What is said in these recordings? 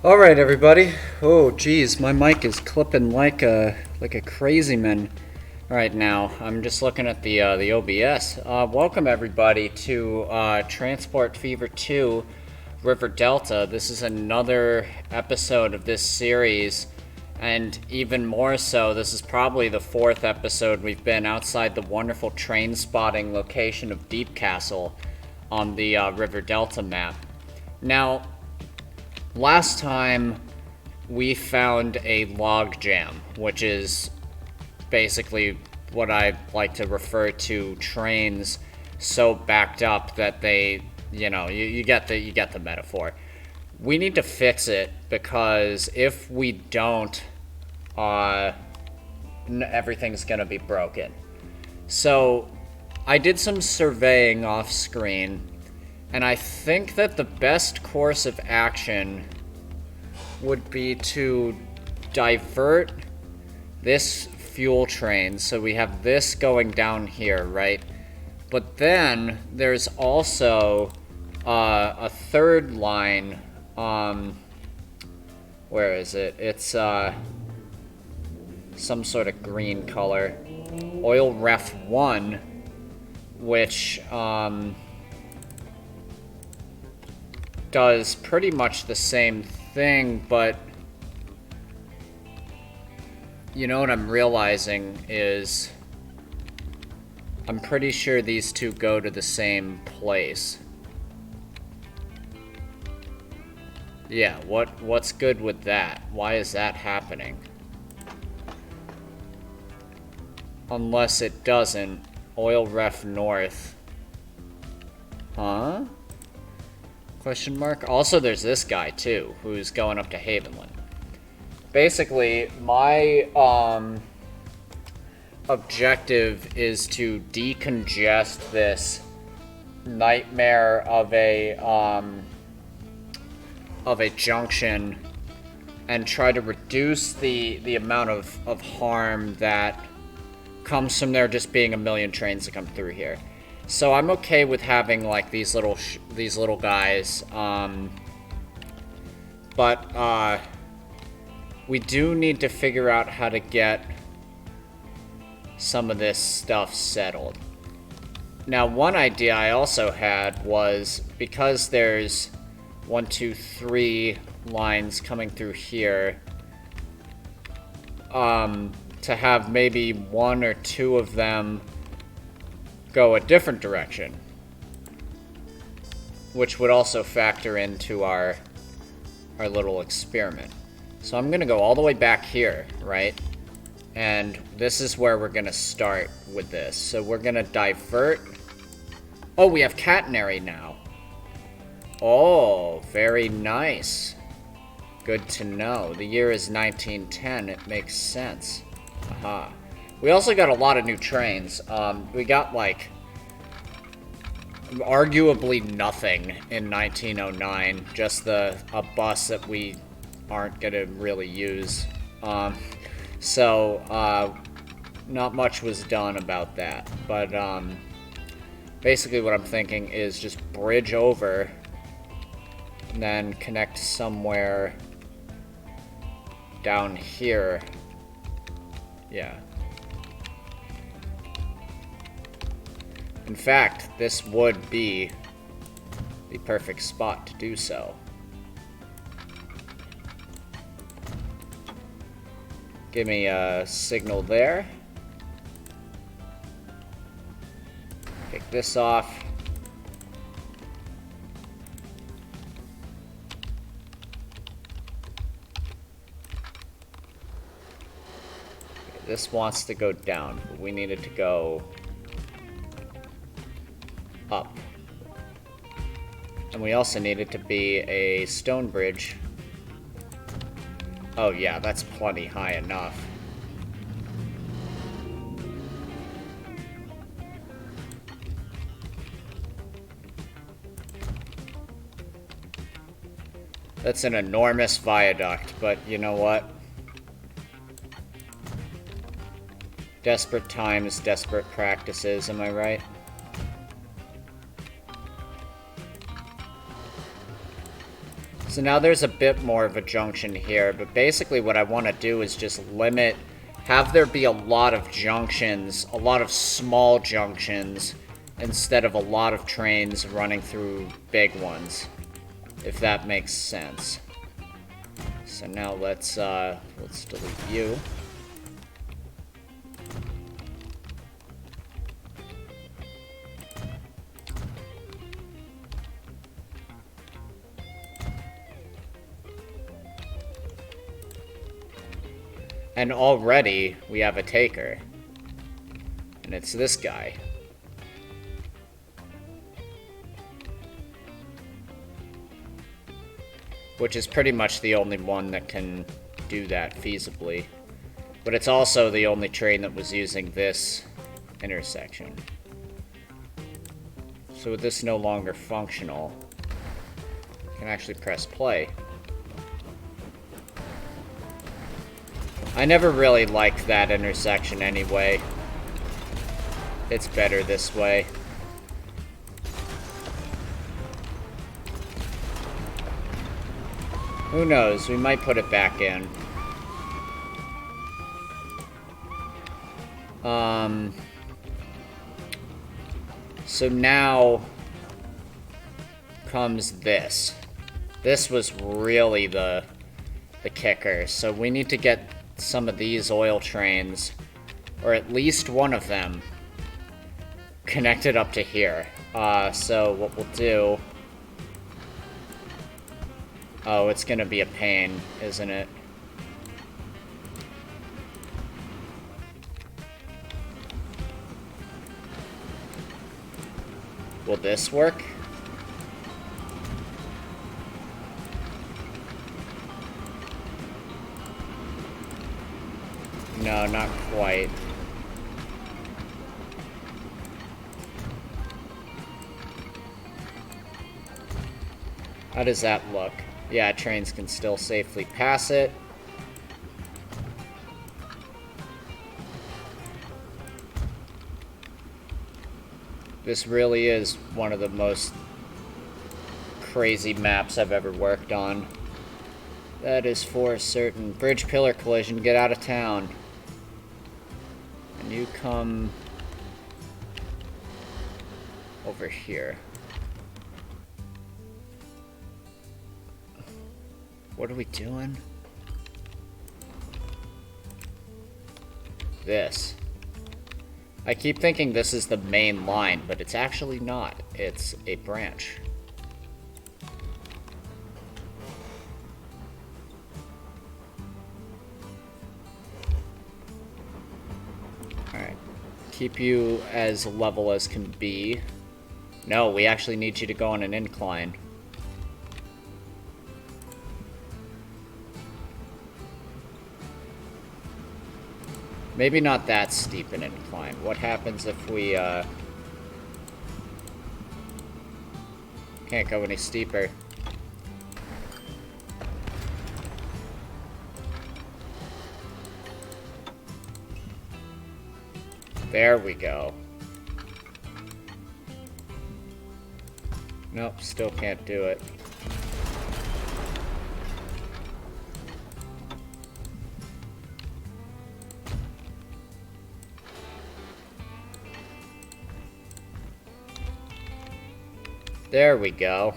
All right, everybody. Oh, geez, my mic is clipping like a crazy man right now. I'm just looking at the OBS. Welcome everybody to Transport Fever 2 River Delta. This is another episode of this series, and even more so, this is probably the fourth episode we've been outside the wonderful train spotting location of Deepcastle on the River Delta map. Now, last time we found a log jam, which is basically what I like to refer to trains so backed up that they, you get the metaphor. We need to fix it because if we don't, everything's gonna be broken. So I did some surveying off screen, and I think that the best course of action would be to divert this fuel train. So we have this going down here, right? But then there's also a third line. Where is it? It's some sort of green color. Oil Ref 1, which does pretty much the same thing, but you know what I'm realizing is I'm pretty sure these two go to the same place. Yeah, what's good with that? Why is that happening? Unless it doesn't. Oil Ref North. Huh? Question mark? Also, there's this guy, too, who's going up to Havenland. Basically, my objective is to decongest this nightmare of a junction and try to reduce the amount of harm that comes from there just being a million trains that come through here. So I'm okay with having like these little guys, but we do need to figure out how to get some of this stuff settled. Now, one idea I also had was, because there's 1, 2, 3 lines coming through here, to have maybe 1 or 2 of them go a different direction, which would also factor into our little experiment. So I'm gonna go all the way back here, right? And this is where we're gonna start with this. So we're gonna divert. Oh, we have catenary now. Oh, very nice. Good to know. The year is 1910. It makes sense. Aha. We also got a lot of new trains. We got, like, arguably nothing in 1909. Just a bus that we aren't gonna really use. So, not much was done about that. But, basically what I'm thinking is just bridge over and then connect somewhere down here. Yeah. In fact, this would be the perfect spot to do so. Give me a signal there. Take this off. Okay, this wants to go down, but we needed to go up. And we also need it to be a stone bridge. Oh yeah, that's plenty high enough. That's an enormous viaduct, but you know what? Desperate times, desperate practices, am I right? So now there's a bit more of a junction here, but basically what I want to do is just have there be a lot of junctions, a lot of small junctions, instead of a lot of trains running through big ones, if that makes sense. So now let's delete you. And already we have a taker. And it's this guy. Which is pretty much the only one that can do that feasibly. But it's also the only train that was using this intersection. So with this no longer functional, I can actually press play. I never really liked that intersection anyway. It's better this way. Who knows? We might put it back in. So now comes this. This was really the kicker. So we need to get some of these oil trains, or at least one of them, connected up to here. So what we'll do... Oh, it's gonna be a pain, isn't it? Will this work? No, not quite. How does that look? Yeah, trains can still safely pass it. This really is one of the most crazy maps I've ever worked on. That is for certain. Bridge pillar collision, get out of town. And you come over here. What are we doing? This. I keep thinking this is the main line, but it's actually not. It's a branch. Alright. Keep you as level as can be. No, we actually need you to go on an incline. Maybe not that steep an incline. What happens if we, can't go any steeper? There we go. Nope, still can't do it. There we go.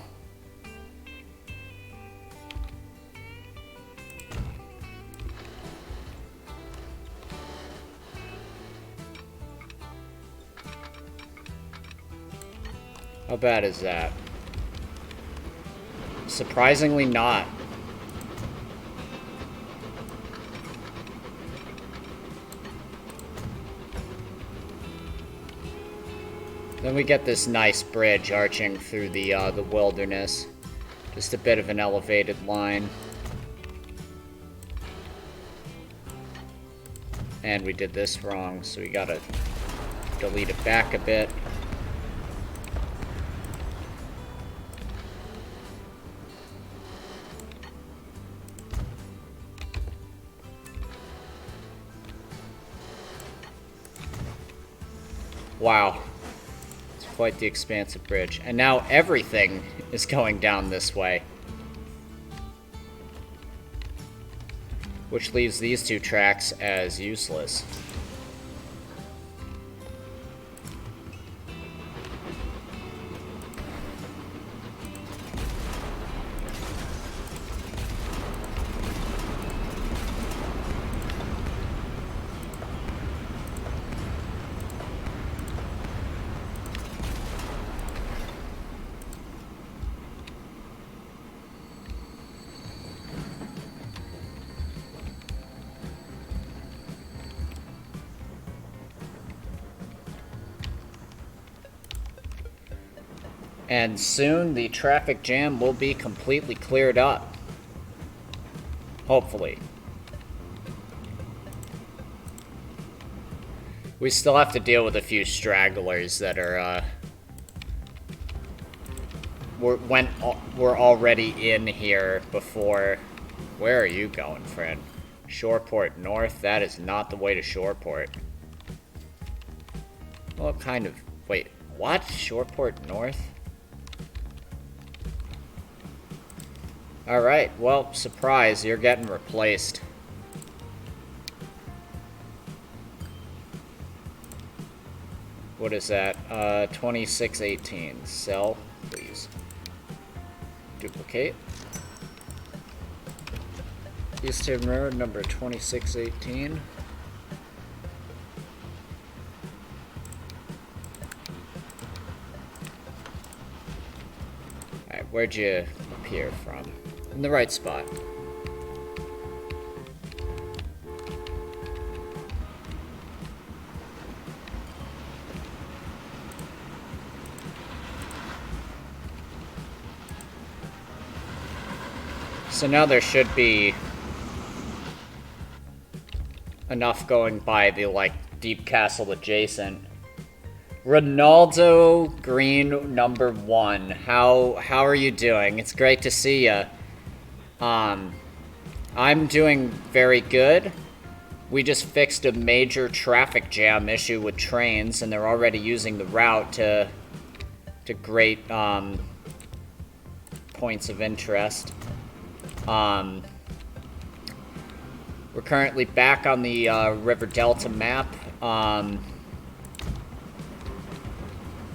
How bad is that? Surprisingly not. Then we get this nice bridge arching through the wilderness. Just a bit of an elevated line. And we did this wrong, so we gotta delete it back a bit. Wow. Quite the expansive bridge. And now everything is going down this way. which leaves these two tracks as useless. And soon the traffic jam will be completely cleared up. Hopefully. We still have to deal with a few stragglers that are, were already in here before. Where are you going, friend? Shoreport North? That is not the way to Shoreport. What kind of... Wait, what? Shoreport North? Alright, well, surprise, you're getting replaced. What is that? 2618. Sell, please. Duplicate. East Haven Road, number 2618. Alright, where'd you appear from? In the right spot. So now there should be enough going by the, like, Deepcastle adjacent. Ronaldo Green number 1. How are you doing? It's great to see you. I'm doing very good. We just fixed a major traffic jam issue with trains, and they're already using the route to great points of interest. We're currently back on the River Delta map.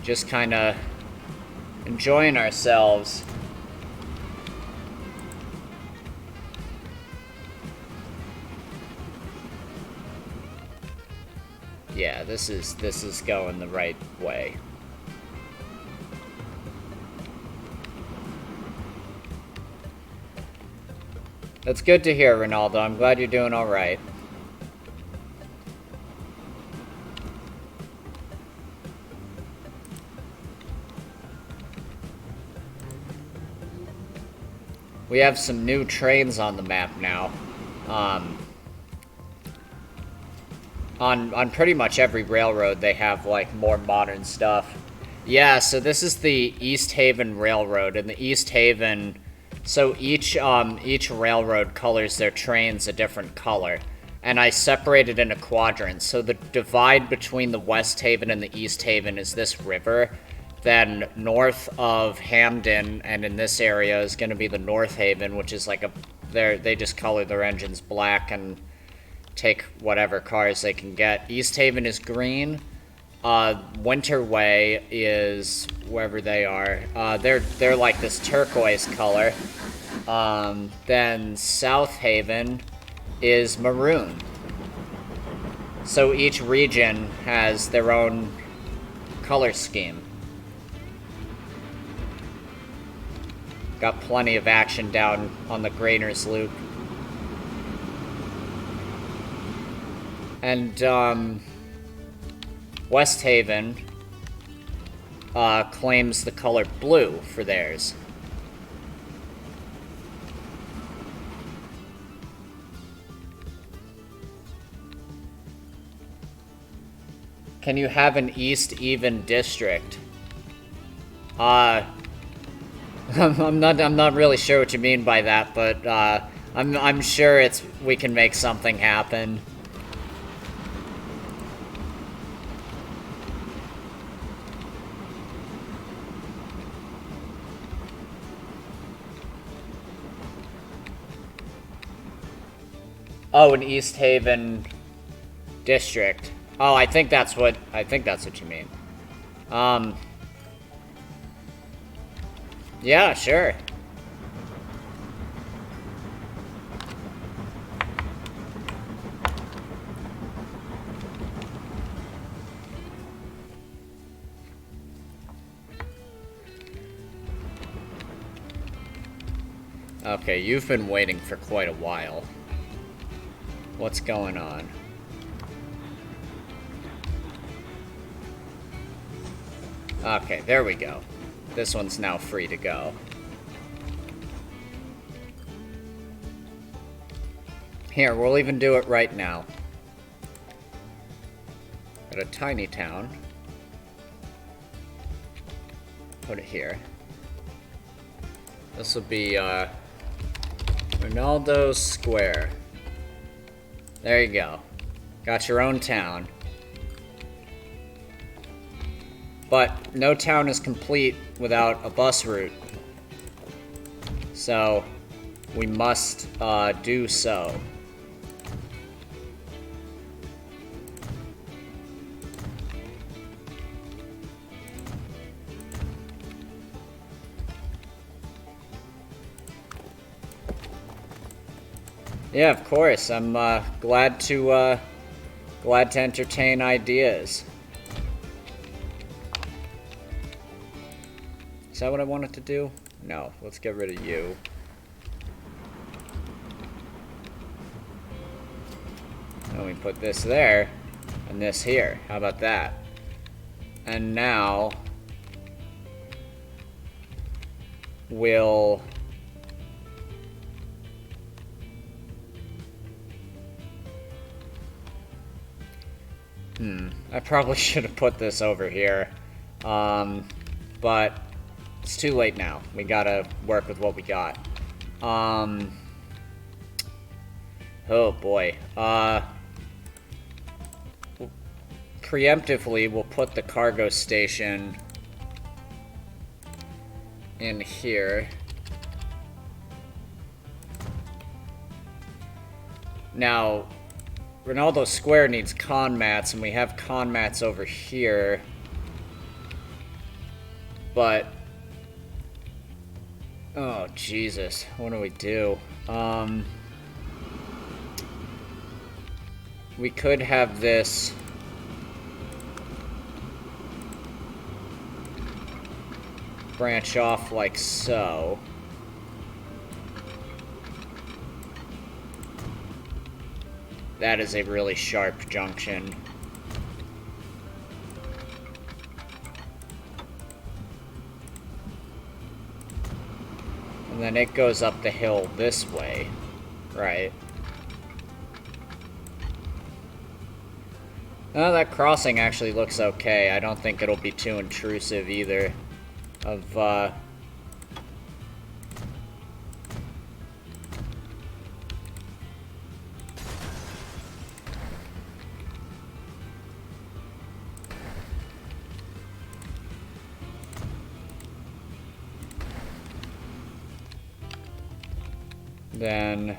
Just kind of enjoying ourselves. Yeah, this is going the right way. That's good to hear, Ronaldo. I'm glad you're doing all right. We have some new trains on the map now. On pretty much every railroad, they have, like, more modern stuff. Yeah, so this is the East Haven Railroad, and the East Haven... So each railroad colors their trains a different color, and I separated into quadrants. So the divide between the West Haven and the East Haven is this river. Then north of Hamden, and in this area, is going to be the North Haven, which is like they just color their engines black and take whatever cars they can get. East Haven is green. Winterway is wherever they are. They're like this turquoise color. Then South Haven is maroon. So each region has their own color scheme. Got plenty of action down on the Grainers Loop. And, West Haven claims the color blue for theirs. Can you have an East even district? I'm not really sure what you mean by that, but I'm sure we can make something happen. Oh, in East Haven District. Oh, I think that's what you mean. Yeah, sure. Okay, you've been waiting for quite a while. What's going on? Okay, there we go. This one's now free to go. Here, we'll even do it right now. At a tiny town. Put it here. This will be, Ronaldo Square. There you go. Got your own town. But no town is complete without a bus route. So, we must, do so. Yeah, of course. I'm glad to entertain ideas. Is that what I wanted to do? No, let's get rid of you. And we put this there, and this here. How about that? And now we'll I probably should have put this over here. But it's too late now. We gotta work with what we got. Oh boy. Preemptively, we'll put the cargo station in here. Now, Ronaldo Square needs con mats, and we have con mats over here. But oh, Jesus. What do we do? We could have this branch off like so. That is a really sharp junction. And then it goes up the hill this way, right? Oh, that crossing actually looks okay. I don't think it'll be too intrusive either. Then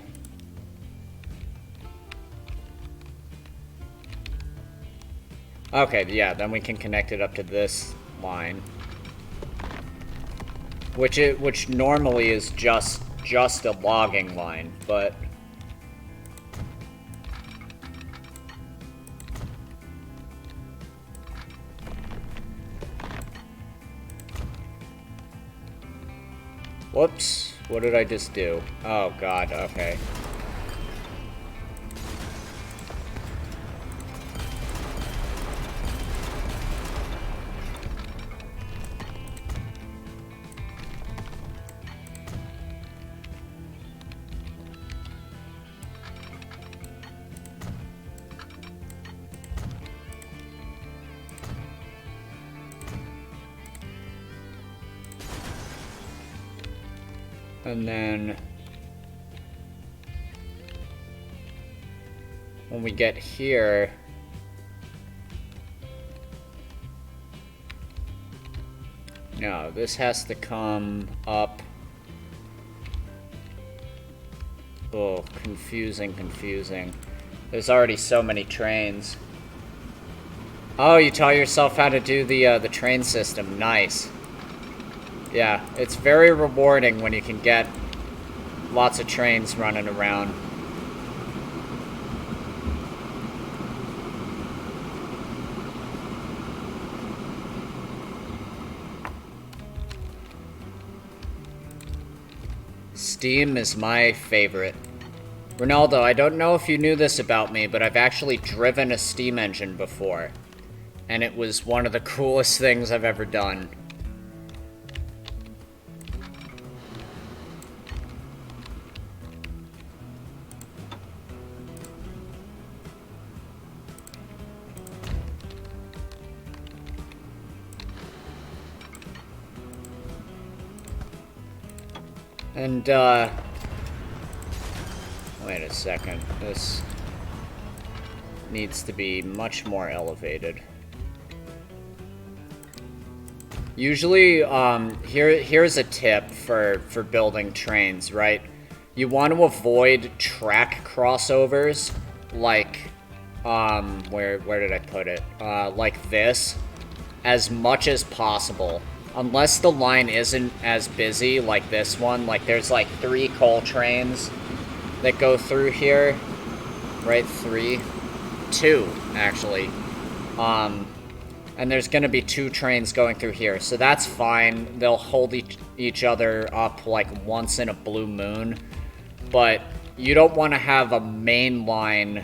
okay, yeah, then we can connect it up to this line, which normally is just a logging line, but whoops. What did I just do? Oh god, okay. And then when we get here, no, this has to come up Oh, confusing, confusing. There's already so many trains. Oh, you taught yourself how to do the train system. Nice. Yeah, it's very rewarding when you can get lots of trains running around. Steam is my favorite. Ronaldo, I don't know if you knew this about me, but I've actually driven a steam engine before. And it was one of the coolest things I've ever done. And, wait a second. This needs to be much more elevated. Usually, here's a tip for building trains, right? You want to avoid track crossovers, like, where did I put it? Like this, as much as possible. Unless the line isn't as busy, like this one, like there's like 3 coal trains that go through here, right? 2, actually. And there's gonna be 2 trains going through here, so that's fine. They'll hold each other up like once in a blue moon, but you don't want to have a main line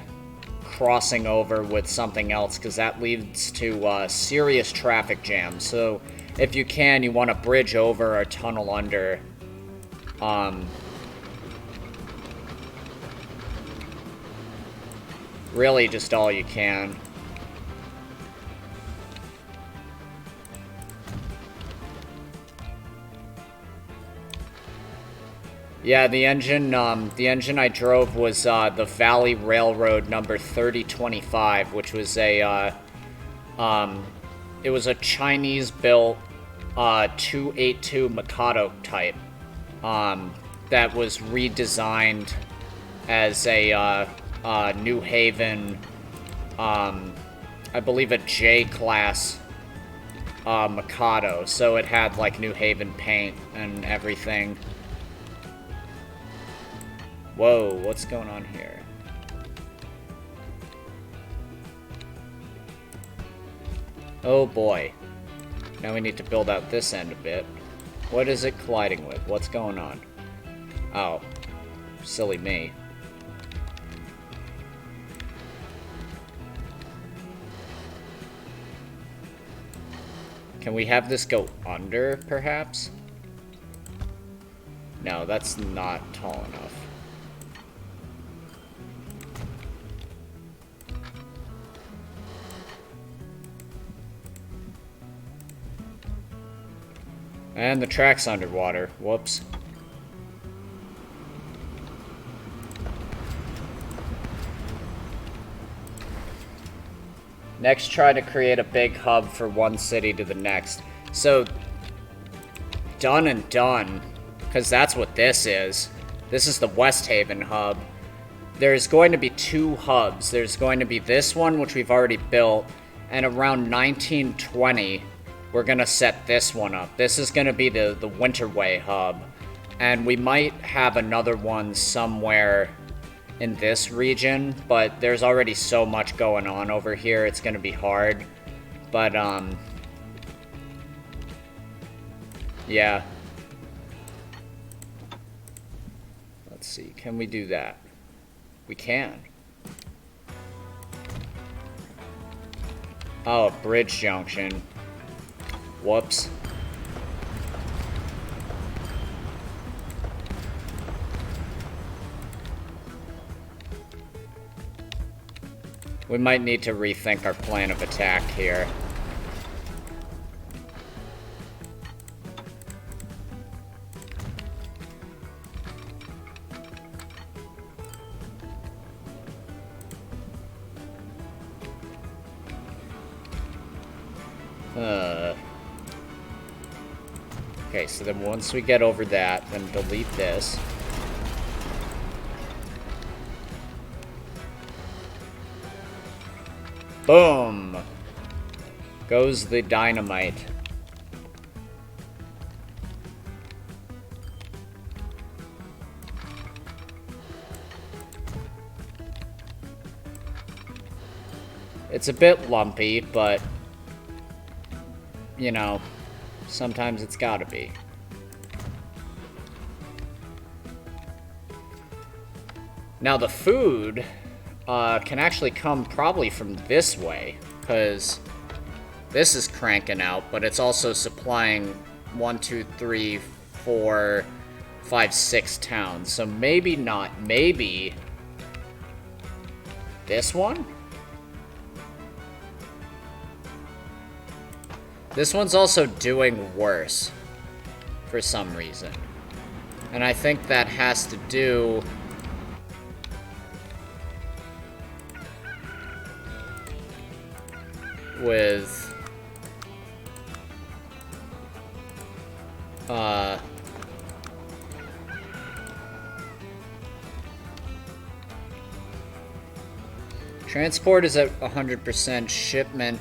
crossing over with something else, because that leads to serious traffic jams. So if you can, you want to bridge over or tunnel under. Really just all you can. Yeah, the engine I drove was the Valley Railroad number 3025, which was a it was a Chinese-built 282 Mikado type that was redesigned as a New Haven, I believe a J-class Mikado, so it had like New Haven paint and everything. Whoa, what's going on here? Oh boy. Now we need to build out this end a bit. What is it colliding with? What's going on? Oh. Silly me. Can we have this go under, perhaps? No, that's not tall enough. And the track's underwater. Whoops. Next, try to create a big hub for one city to the next. So, done and done, because that's what this is. This is the West Haven hub. There's going to be 2 hubs. There's going to be this one, which we've already built, and around 1920, we're going to set this one up. This is going to be the Winterway hub, and we might have another one somewhere in this region, but there's already so much going on over here, it's going to be hard. But, yeah. Let's see, can we do that? We can. Oh, bridge junction. Whoops. We might need to rethink our plan of attack here. Okay, so then once we get over that, then delete this. Boom! Goes the dynamite. It's a bit lumpy, but, you know, sometimes it's gotta be. Now the food can actually come probably from this way, because this is cranking out, but it's also supplying 1, 2, 3, 4, 5, 6 towns. So maybe not. Maybe this one? This one's also doing worse for some reason. And I think that has to do with transport is at 100%, shipment.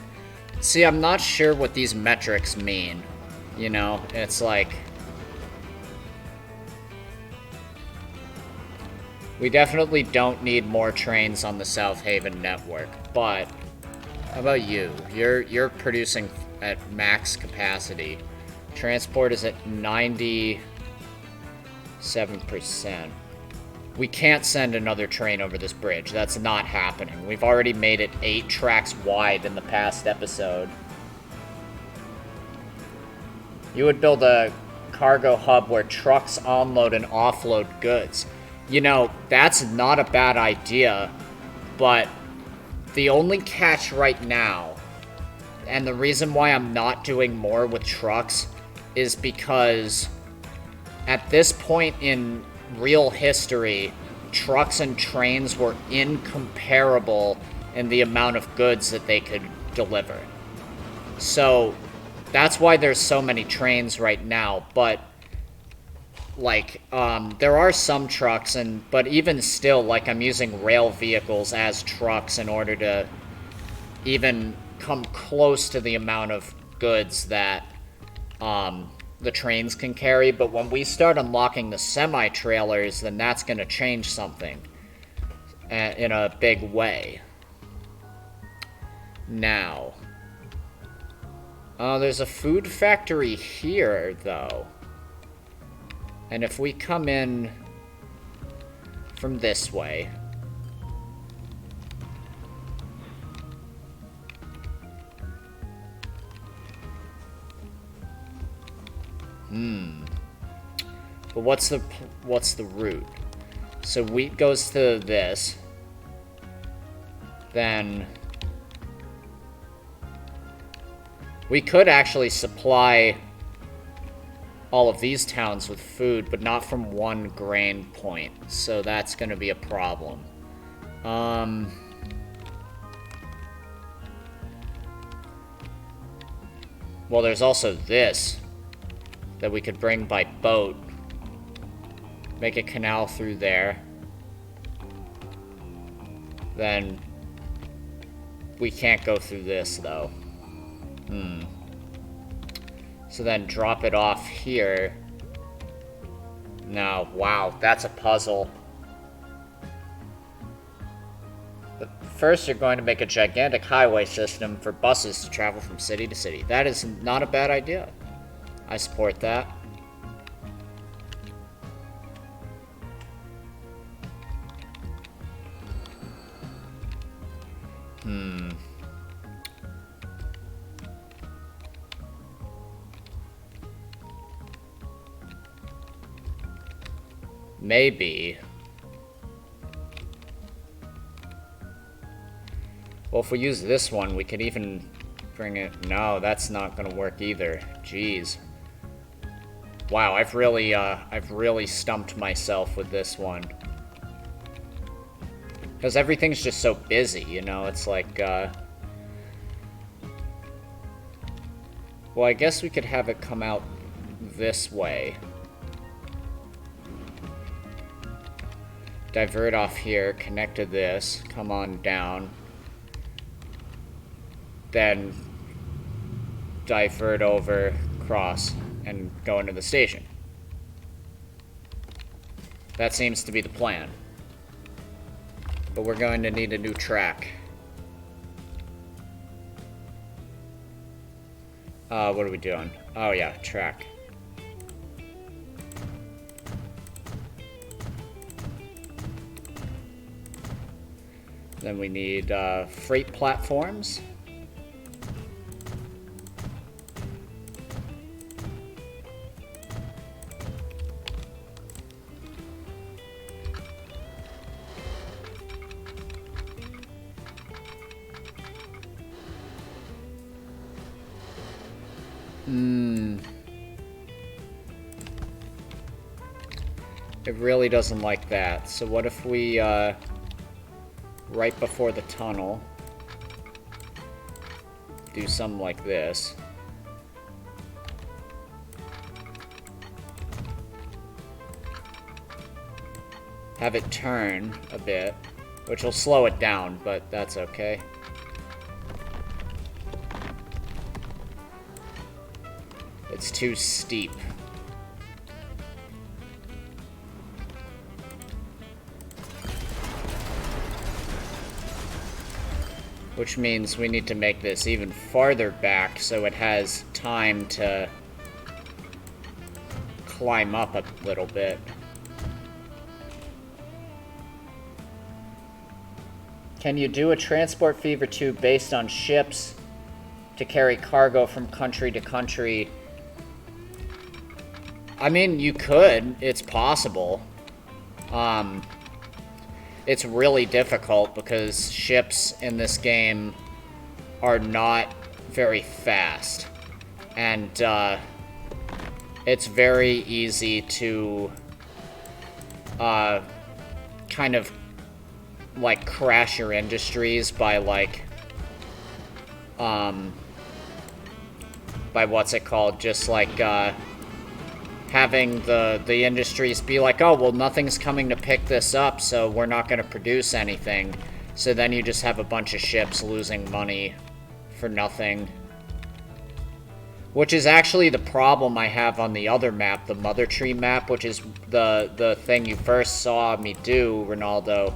See, I'm not sure what these metrics mean. You know, it's like, we definitely don't need more trains on the South Haven network, but how about you? You're producing at max capacity. Transport is at 97%. We can't send another train over this bridge. That's not happening. We've already made it 8 tracks wide in the past episode. You would build a cargo hub where trucks unload and offload goods. You know, that's not a bad idea, but the only catch right now, and the reason why I'm not doing more with trucks, is because at this point in real history, trucks and trains were incomparable in the amount of goods that they could deliver. So that's why there's so many trains right now, but like, there are some trucks, but even still, like, I'm using rail vehicles as trucks in order to even come close to the amount of goods that, the trains can carry. But when we start unlocking the semi-trailers, then that's going to change something in a big way. Now, there's a food factory here, though. And if we come in from this way, but what's the route? So wheat goes to this, then we could actually supply all of these towns with food, but not from one grain point, so that's going to be a problem. Well, there's also this that we could bring by boat. Make a canal through there. Then we can't go through this, though. So then drop it off here. Now, wow, that's a puzzle. But first, you're going to make a gigantic highway system for buses to travel from city to city. That is not a bad idea. I support that. Maybe. Well, if we use this one, we could even bring it... No, that's not gonna work either. Jeez. Wow, I've really stumped myself with this one. Because everything's just so busy, you know? It's like, well, I guess we could have it come out this way. Divert off here, connect to this, come on down. then divert over, cross, and go into the station. That seems to be the plan. But we're going to need a new track. What are we doing? Oh yeah, track. Then we need freight platforms. It really doesn't like that. So what if we, right before the tunnel, do something like this. Have it turn a bit, which will slow it down, but that's okay. It's too steep. Which means we need to make this even farther back so it has time to climb up a little bit. Can you do a transport fever tube based on ships to carry cargo from country to country? I mean, you could. It's possible. It's really difficult because ships in this game are not very fast. And it's very easy to kind of like crash your industries by like by what's it called? Just like having the industries be like, oh, well, nothing's coming to pick this up, so we're not going to produce anything. So then you just have a bunch of ships losing money for nothing. Which is actually the problem I have on the other map, the Mother Tree map, which is the thing you first saw me do, Ronaldo.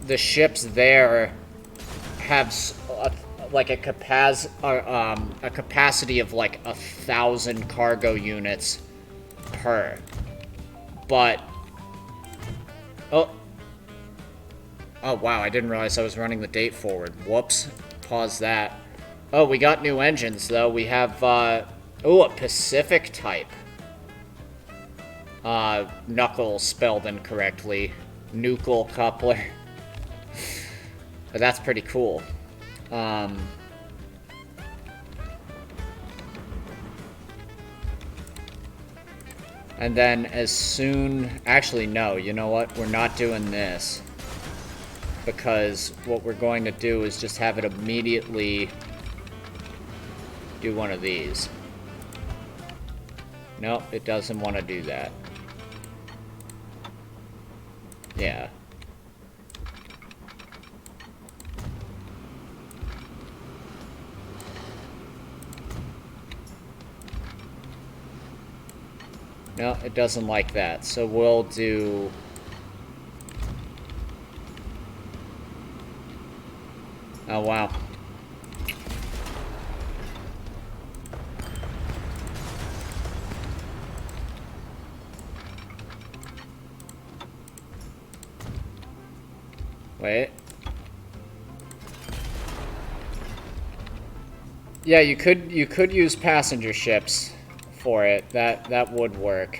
The ships there have like a capacity of like 1,000 cargo units per. But oh wow, I didn't realize I was running the date forward. Whoops. Pause that. Oh, we got new engines though. We have a Pacific type. Knuckle spelled incorrectly. Nucle coupler. But that's pretty cool. And then as soon... Actually, no. You know what? We're not doing this. Because what we're going to do is just have it immediately do one of these. Nope, it doesn't want to do that. Yeah. No, it doesn't like that. So we'll do... Oh, wow. Wait. Yeah, you could use passenger ships for it. That would work.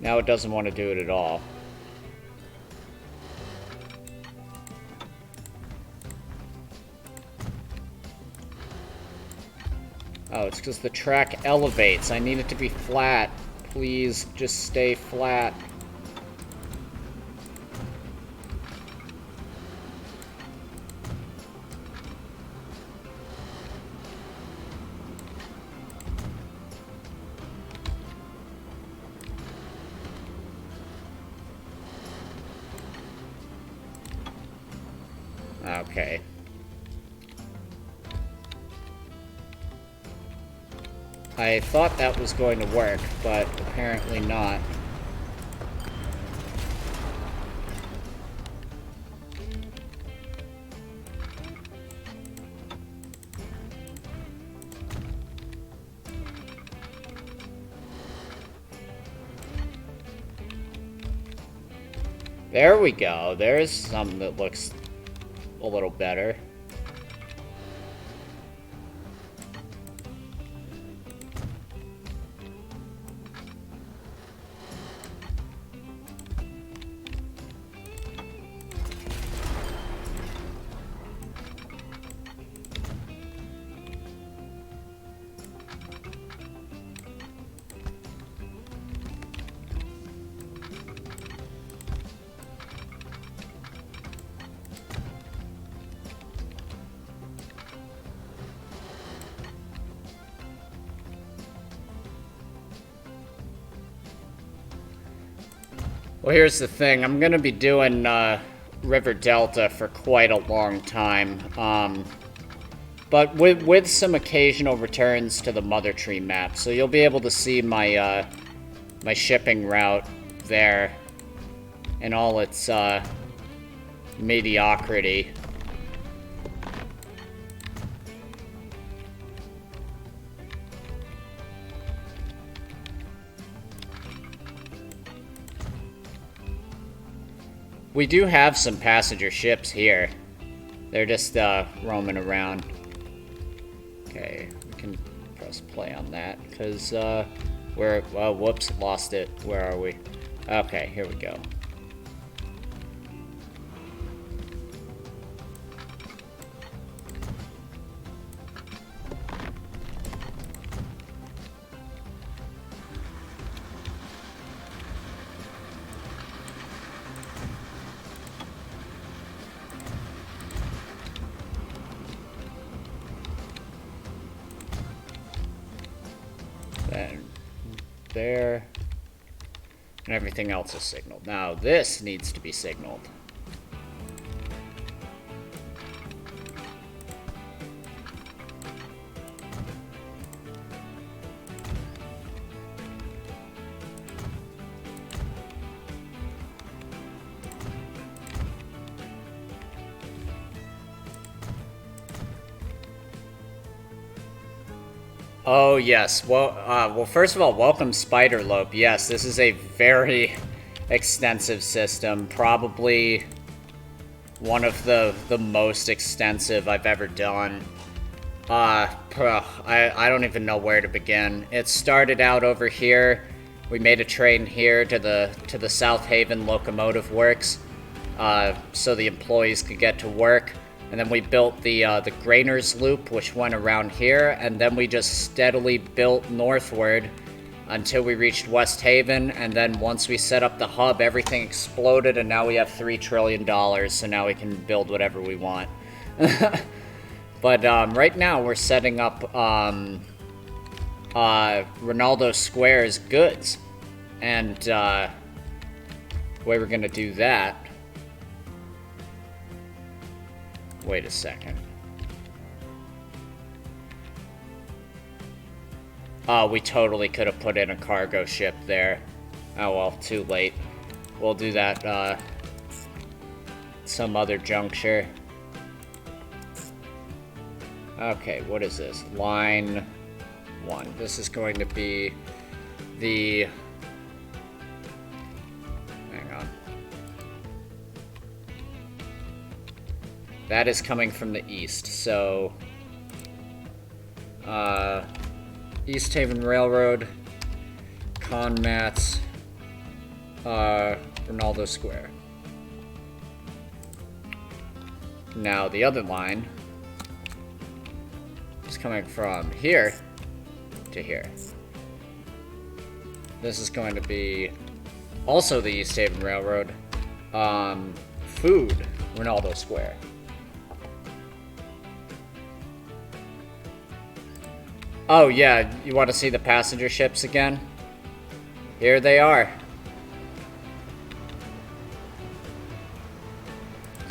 Now it doesn't want to do it at all. Oh, it's because the track elevates. I need it to be flat. Please, just stay flat. Okay. I thought that was going to work, but apparently not. There we go. There's something that looks a little better. Well, here's the thing. I'm going to be doing River Delta for quite a long time. But with some occasional returns to the Mother Tree map. So you'll be able to see my, my shipping route there in all its mediocrity. We do have some passenger ships here. They're just roaming around. Okay, we can press play on that because we're whoops, lost it. Where are we? Okay, here we go. Then there, and everything else is signaled. Now this needs to be signaled. Oh yes. Well, first of all, welcome Spiderlope. Yes, this is a very extensive system. Probably one of the most extensive I've ever done. I don't even know where to begin. It started out over here. We made a train here to the South Haven Locomotive Works, so the employees could get to work. And then we built the Grainers Loop, which went around here, and then we just steadily built northward until we reached West Haven, and then once we set up the hub, everything exploded, and now we have $3 trillion, so now we can build whatever we want. But right now we're setting up Ronaldo Square's goods, and the way we're gonna do that... Wait a second. Oh, we totally could have put in a cargo ship there. Oh well, too late. We'll do that some other juncture. Okay, what is this? Line 1. This is going to be the... Hang on. That is coming from the east, so... East Haven Railroad, Conmats, Ronaldo Square. Now, the other line is coming from here to here. This is going to be also the East Haven Railroad, Food, Ronaldo Square. Oh yeah, you want to see the passenger ships again? Here they are.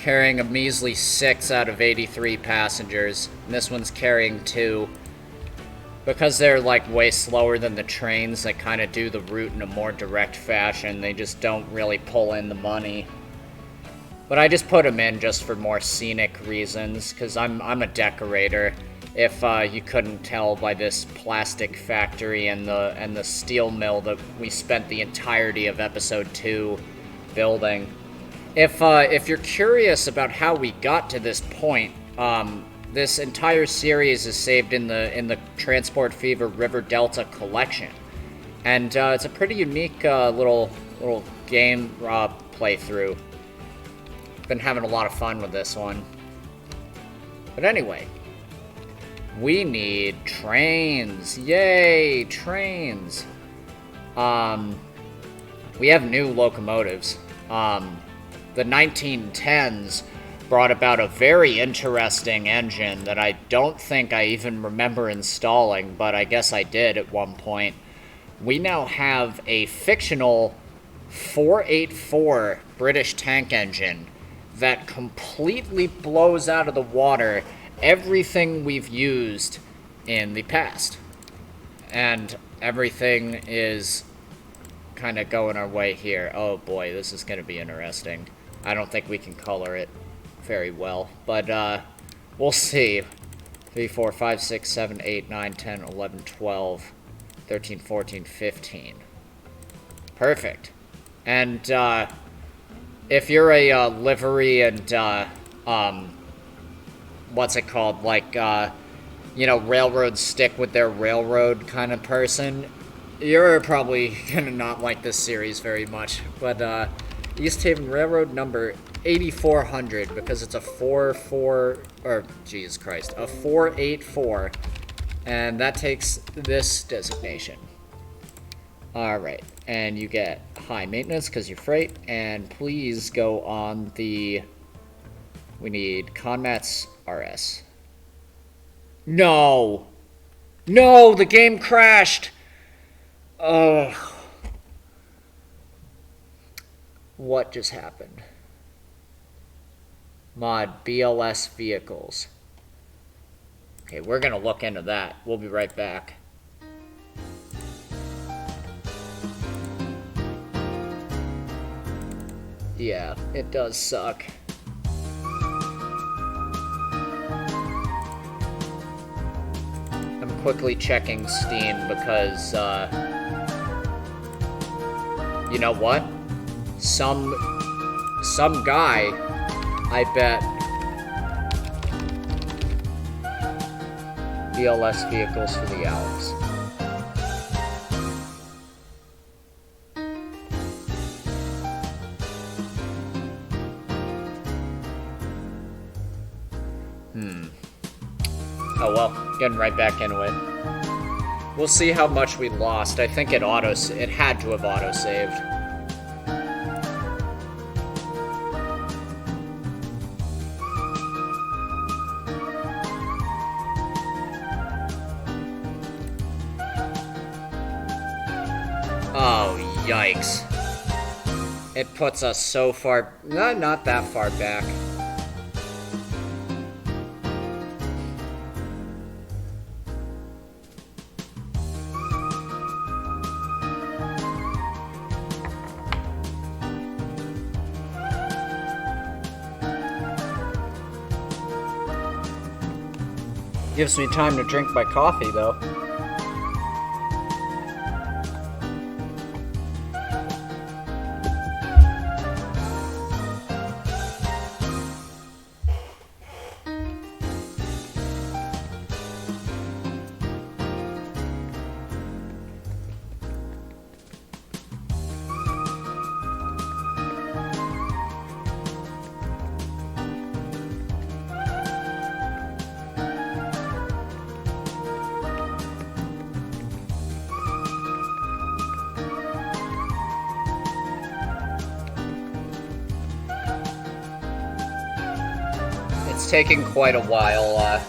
carrying a measly 6 out of 83 passengers. And this one's carrying 2. Because they're, like, way slower than the trains that kind of do the route in a more direct fashion, they just don't really pull in the money. But I just put them in just for more scenic reasons, because I'm a decorator. If you couldn't tell by this plastic factory and the steel mill that we spent the entirety of episode 2 building. If you're curious about how we got to this point, this entire series is saved in the Transport Fever River Delta collection, and it's a pretty unique little game playthrough. Been having a lot of fun with this one. But anyway, we need trains. Yay, trains. We have new locomotives. The 1910s brought about a very interesting engine that I don't think I even remember installing, but I guess I did at one point. We now have a fictional 484 British tank engine that completely blows out of the water everything we've used in the past. And everything is kind of going our way here. Oh boy, this is going to be interesting. I don't think we can color it very well, but we'll see. 3, 4, 5, 6, 7, 8, 9, 10, 11, 12, 13, 14, 15. Perfect. And if you're a livery and what's it called, like railroads stick with their railroad kind of person, you're probably gonna not like this series very much. But East Haven Railroad number 8400, because it's a 484, and that takes this designation. Alright, and you get high maintenance because you're freight, and please go on the... We need Conmats RS. No! No, the game crashed! Ugh. What just happened? Mod BLS vehicles. Okay, we're gonna look into that. We'll be right back. Yeah, it does suck. I'm quickly checking Steam because, you know what? Some guy, I bet, BLS vehicles for the Alps. Oh well, getting right back into it. We'll see how much we lost. I think it had to have auto-saved. Oh, yikes. It puts us so far... not that far back. Gives me time to drink my coffee, though. It's taking quite a while.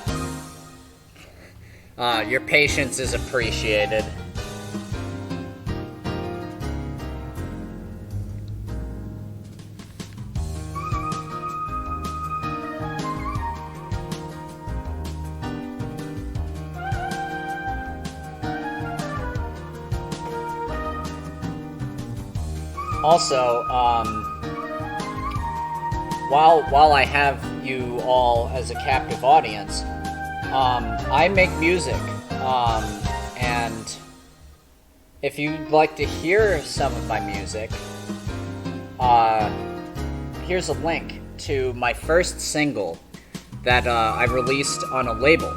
Your patience is appreciated. Also, while I have you all as a captive audience, I make music, and if you'd like to hear some of my music, here's a link to my first single that I released on a label.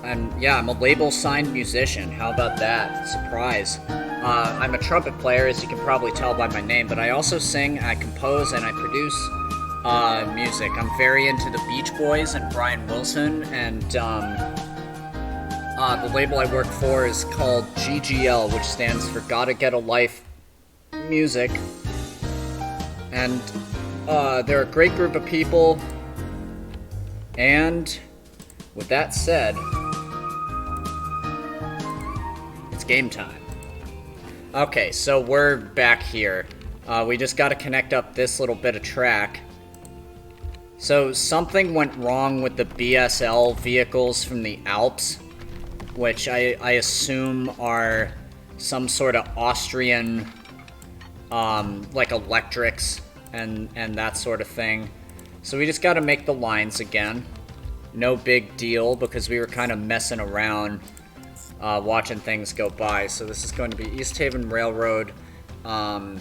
And yeah, I'm a label-signed musician. How about that? Surprise. I'm a trumpet player, as you can probably tell by my name, but I also sing, I compose, and I produce music. I'm very into the Beach Boys and Brian Wilson, and the label I work for is called GGL, which stands for Gotta Get a Life Music. And they're a great group of people, and with that said, it's game time. Okay, so we're back here. We just got to connect up this little bit of track. So something went wrong with the BSL vehicles from the Alps, which I assume are some sort of Austrian, like electrics and that sort of thing. So we just got to make the lines again. No big deal, because we were kind of messing around watching things go by. So this is going to be East Haven Railroad, Conmats,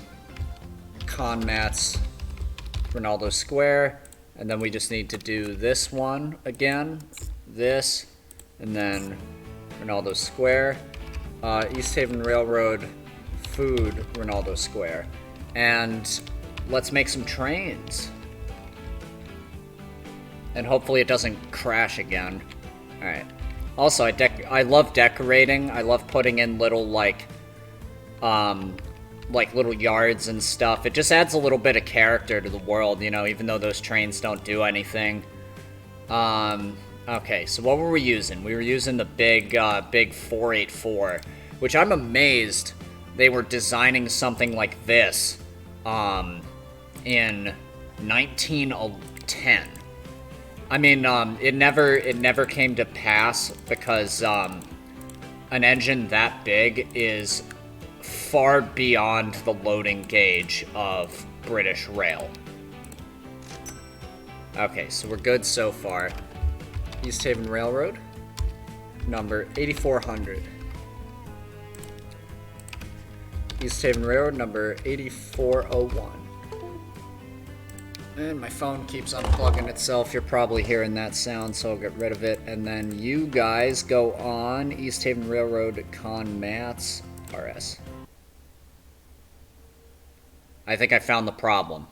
Ronaldo Square, and then we just need to do this one again, this, and then Ronaldo Square, East Haven Railroad, Food, Ronaldo Square, and let's make some trains. And hopefully it doesn't crash again. Alright. Also, I love decorating. I love putting in little, like little yards and stuff. It just adds a little bit of character to the world, you know, even though those trains don't do anything. Okay, so what were we using? We were using the big 484, which I'm amazed they were designing something like this, in 1910. I mean, it never came to pass because an engine that big is far beyond the loading gauge of British Rail. Okay, so we're good so far. East Haven Railroad, number 8400. East Haven Railroad, number 8401. And my phone keeps unplugging itself. You're probably hearing that sound, so I'll get rid of it. And then you guys go on East Haven Railroad, Conmats, RS. I think I found the problem.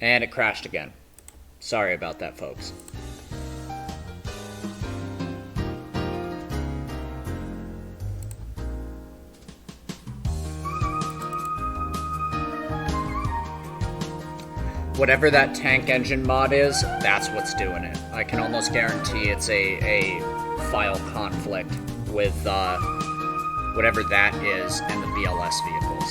And it crashed again. Sorry about that, folks. Whatever that tank engine mod is, that's what's doing it. I can almost guarantee it's a file conflict with whatever that is and the BLS vehicles.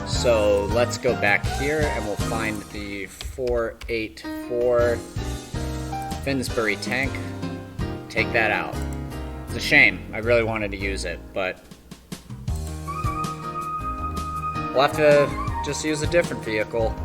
So let's go back here and we'll find the 484 Finsbury tank. Take that out. It's a shame. I really wanted to use it, but we'll have to just use a different vehicle.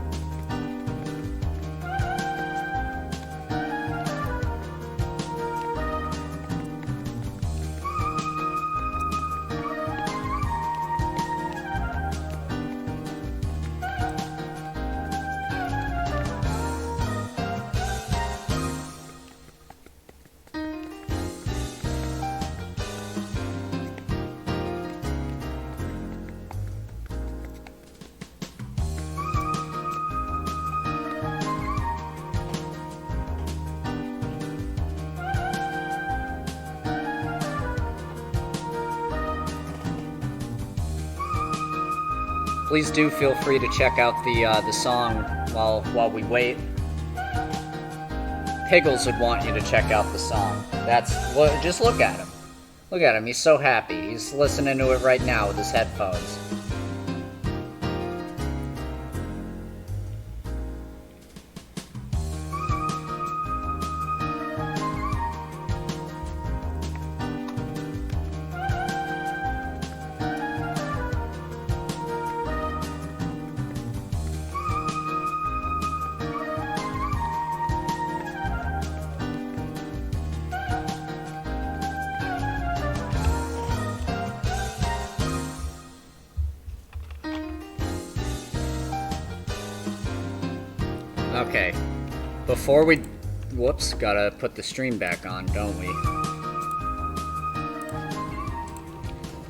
Please do feel free to check out the song while we wait. Piggles would want you to check out the song. Just look at him. Look at him. He's so happy. He's listening to it right now with his headphones. Okay. Before we... Whoops, gotta put the stream back on, don't we?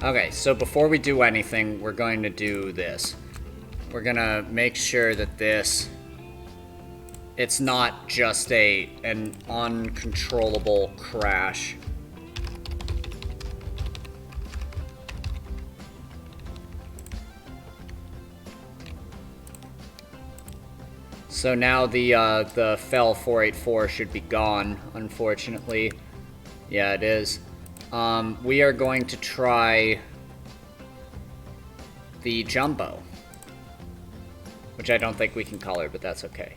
Okay, so before we do anything, we're going to do this. We're gonna make sure that this... It's not just an uncontrollable crash. So now the Fel 484 should be gone, unfortunately. Yeah, it is. We are going to try the Jumbo, which I don't think we can color, but that's okay.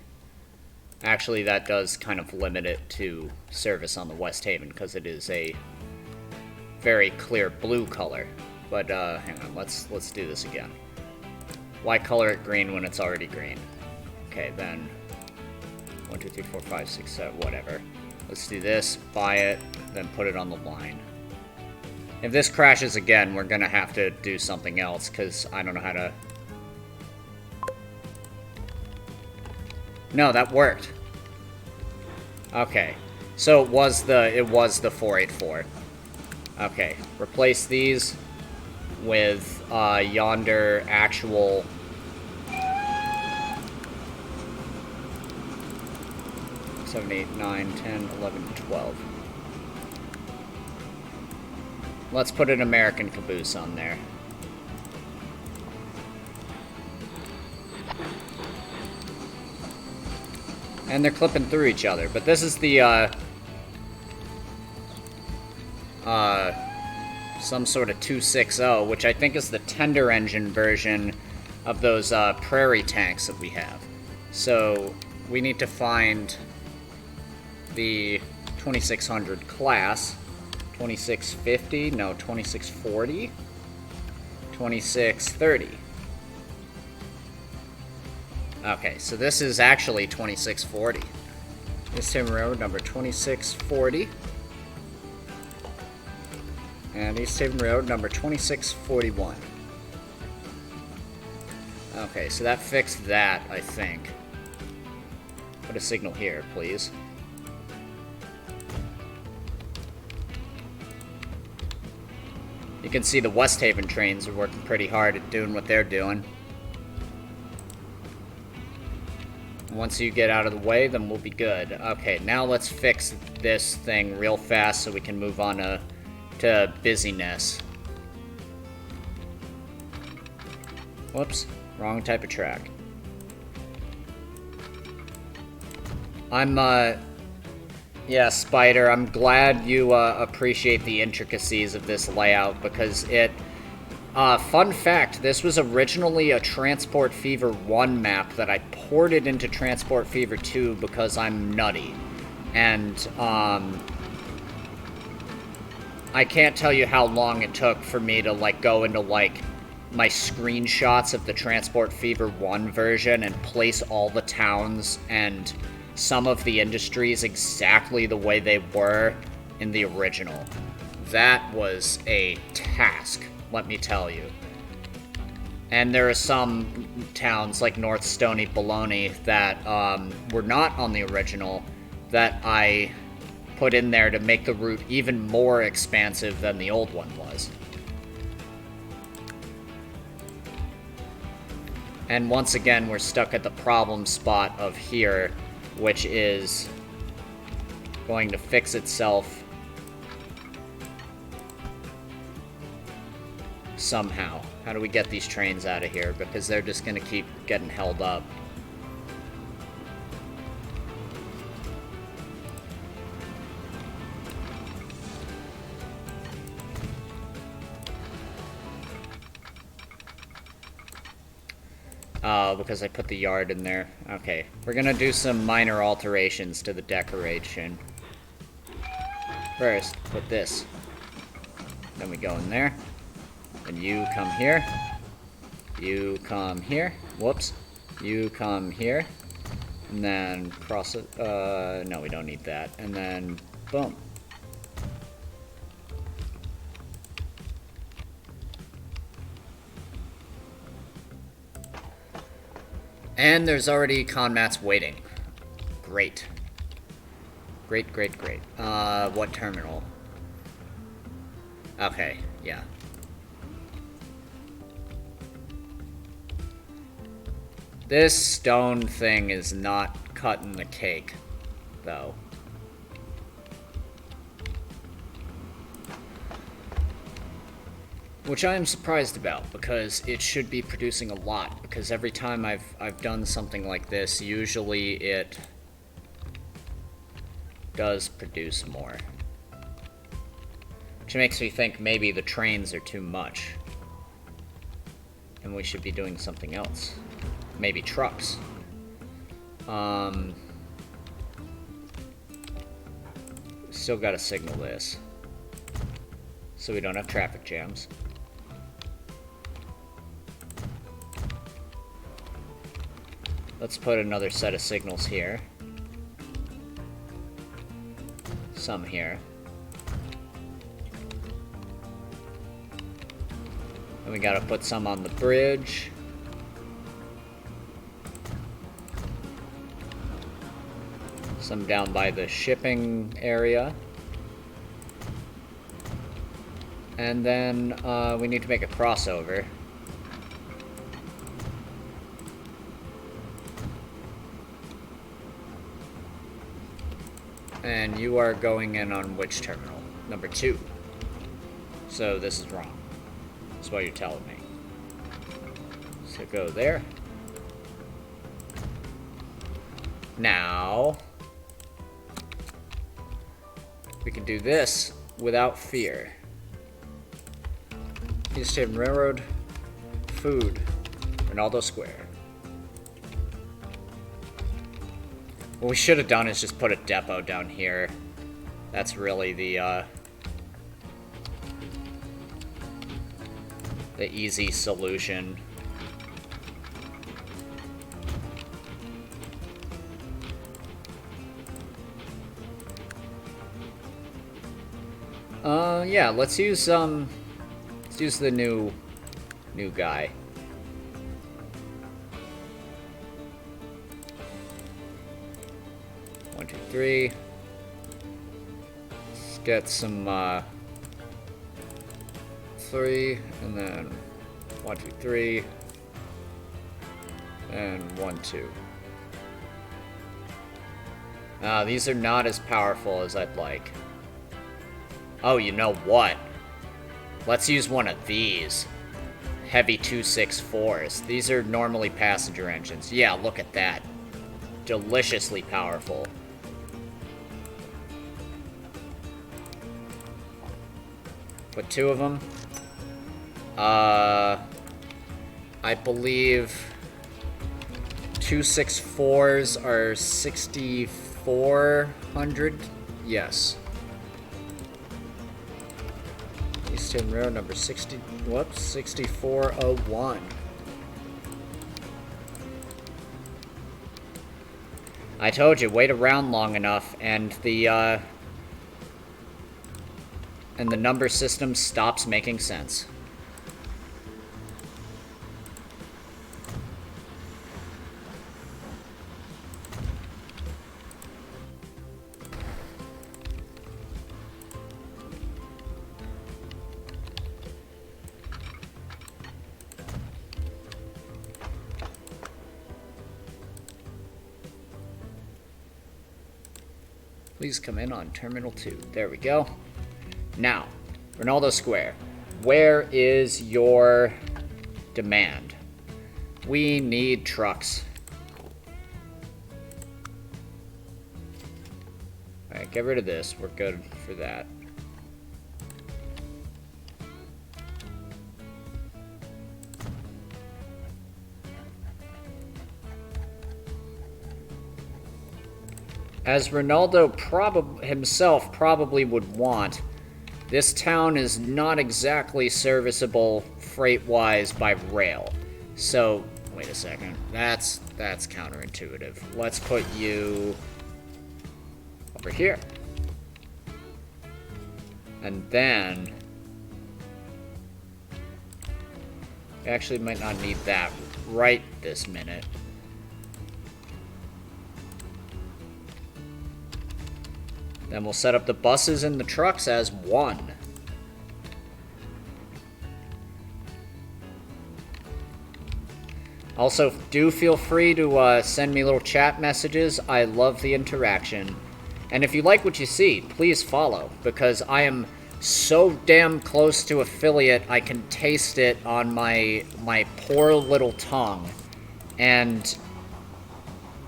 Actually, that does kind of limit it to service on the West Haven, because it is a very clear blue color. But hang on, let's do this again. Why color it green when it's already green? Okay, then 1, 2, 3, 4, 5, 6, 7, whatever. Let's do this, buy it, then put it on the line. If this crashes again, we're gonna have to do something else, because I don't know how to... No, that worked. Okay, so it was the 484. Okay, replace these with yonder actual... 7, 8, 9, 10, 11, 12. Let's put an American caboose on there. And they're clipping through each other, but this is the, some sort of 260, which I think is the tender engine version of those, prairie tanks that we have. So, we need to find the 2600 class. 2650, no, 2640, 2630. Okay, so this is actually 2640. East Haven Road number 2640. And East Haven Road number 2641. Okay, so that fixed that, I think. Put a signal here, please. You can see the West Haven trains are working pretty hard at doing what they're doing. Once you get out of the way, then we'll be good. Okay, now let's fix this thing real fast so we can move on to busyness. Whoops, wrong type of track. Yeah, Spider, I'm glad you appreciate the intricacies of this layout, because it... fun fact, this was originally a Transport Fever 1 map that I ported into Transport Fever 2 because I'm nutty. And, I can't tell you how long it took for me to, like, go into, like, my screenshots of the Transport Fever 1 version and place all the towns and some of the industries exactly the way they were in the original. That was a task, let me tell you. And there are some towns like North Stony Baloney that were not on the original that I put in there to make the route even more expansive than the old one was. And once again, we're stuck at the problem spot of here, which is going to fix itself somehow. How do we get these trains out of here? Because they're just going to keep getting held up. Because I put the yard in there. Okay, we're gonna do some minor alterations to the decoration. First, put this. Then we go in there. And you come here. You come here. Whoops. You come here. And then cross it. No, we don't need that. And then, boom. And there's already con mats waiting. great. Great, great, great. What terminal? Okay, yeah. This stone thing is not cutting the cake, though. Which I am surprised about, because it should be producing a lot, because every time I've done something like this, usually it does produce more. Which makes me think maybe the trains are too much. And we should be doing something else. Maybe trucks. Still gotta signal this, so we don't have traffic jams. Let's put another set of signals here. Some here. And we gotta put some on the bridge. Some down by the shipping area. And then we need to make a crossover. And you are going in on which terminal? Number 2. So this is wrong. That's what you're telling me. So go there. Now, we can do this without fear. East Haven Railroad, food, Ronaldo Square. What we should have done is just put a depot down here. That's really the easy solution. Yeah, let's use the new guy. One, two, three. Let's get some 3, and then 1, 2, 3, and 1, 2. These are not as powerful as I'd like. Oh, you know what? Let's use one of these. Heavy 264s. These are normally passenger engines. Yeah, look at that. Deliciously powerful. Put 2 of them. I believe 264s are 6,400. Yes. Eastern Railroad number 6401. I told you, wait around long enough, and the number system stops making sense. Please come in on Terminal 2. There we go. Now, Ronaldo Square. Where is your demand? We need trucks. Alright, get rid of this. We're good for that. As Ronaldo himself probably would want, this town is not exactly serviceable freight-wise by rail. So, wait a second. That's counterintuitive. Let's put you over here. And then actually might not need that right this minute. Then we'll set up the buses and the trucks as one. Also, do feel free to send me little chat messages. I love the interaction. And if you like what you see, please follow, because I am so damn close to affiliate, I can taste it on my poor little tongue. And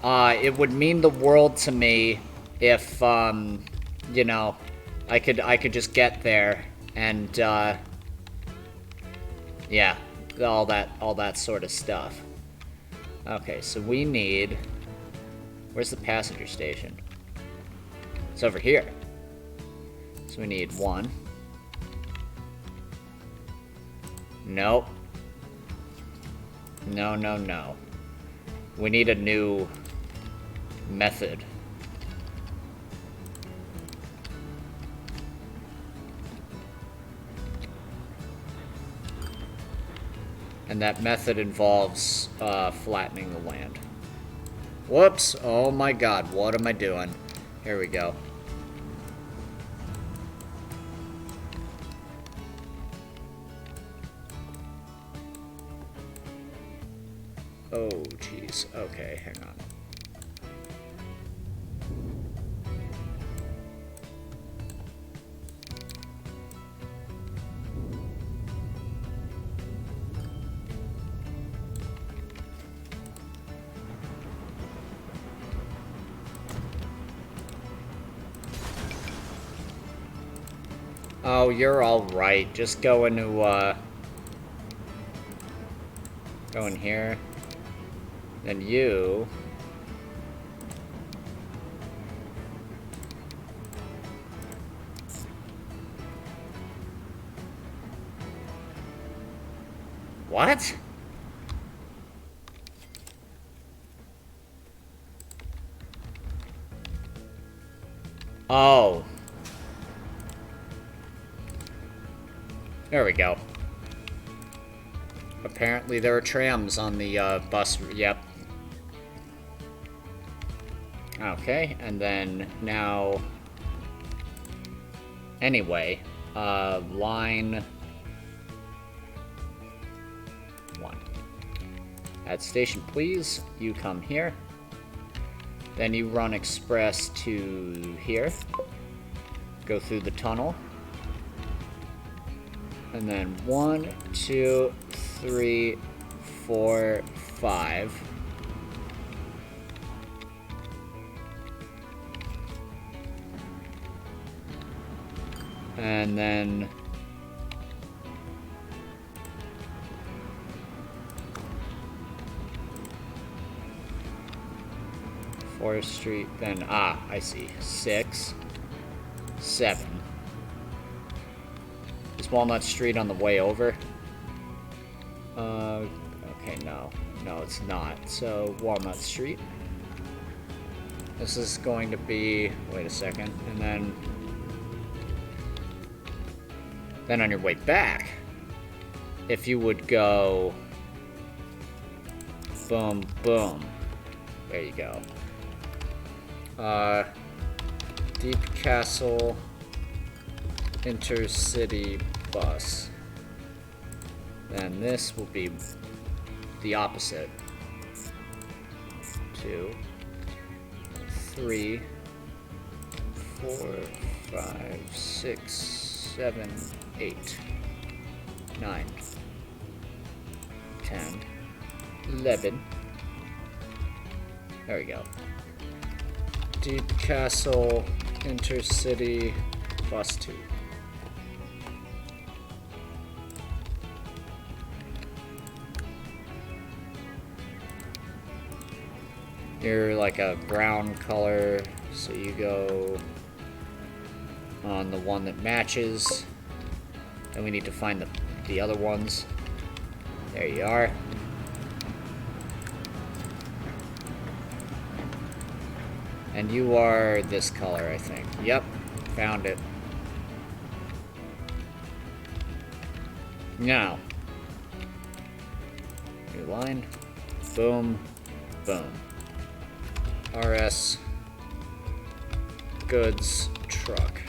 it would mean the world to me if, you know, I could just get there and, yeah, all that sort of stuff. Okay, so we need... Where's the passenger station? It's over here. So we need one. Nope. No, no, no. We need a new method. And that method involves flattening the land. Whoops! Oh my god, what am I doing? Here we go. Oh, jeez. Okay, hang on. Oh, you're all right. Just go into, go in here. Then you... What? Oh. There we go. Apparently there are trams on the bus. Yep. Okay, and then now... Anyway, line 1. At station, please. You come here. Then you run express to here. Go through the tunnel. And then 1, 2, 3, 4, 5. And then... Forest Street, then, I see. 6, 7. Is Walnut Street on the way over? Okay, no. No, it's not. So, Walnut Street. This is going to be... Wait a second. And then... Then on your way back, if you would go... Boom, boom. There you go. Deepcastle Intercity Bus. Then this will be the opposite. 2, 3, 4, 5, 6, 7, 8, 9, 10, 11. There we go. Deepcastle Intercity Bus 2. You're like a brown color, so you go on the one that matches. And we need to find the other ones. There you are. And you are this color, I think. Yep, found it. Now, new line. Boom, boom. RS goods truck.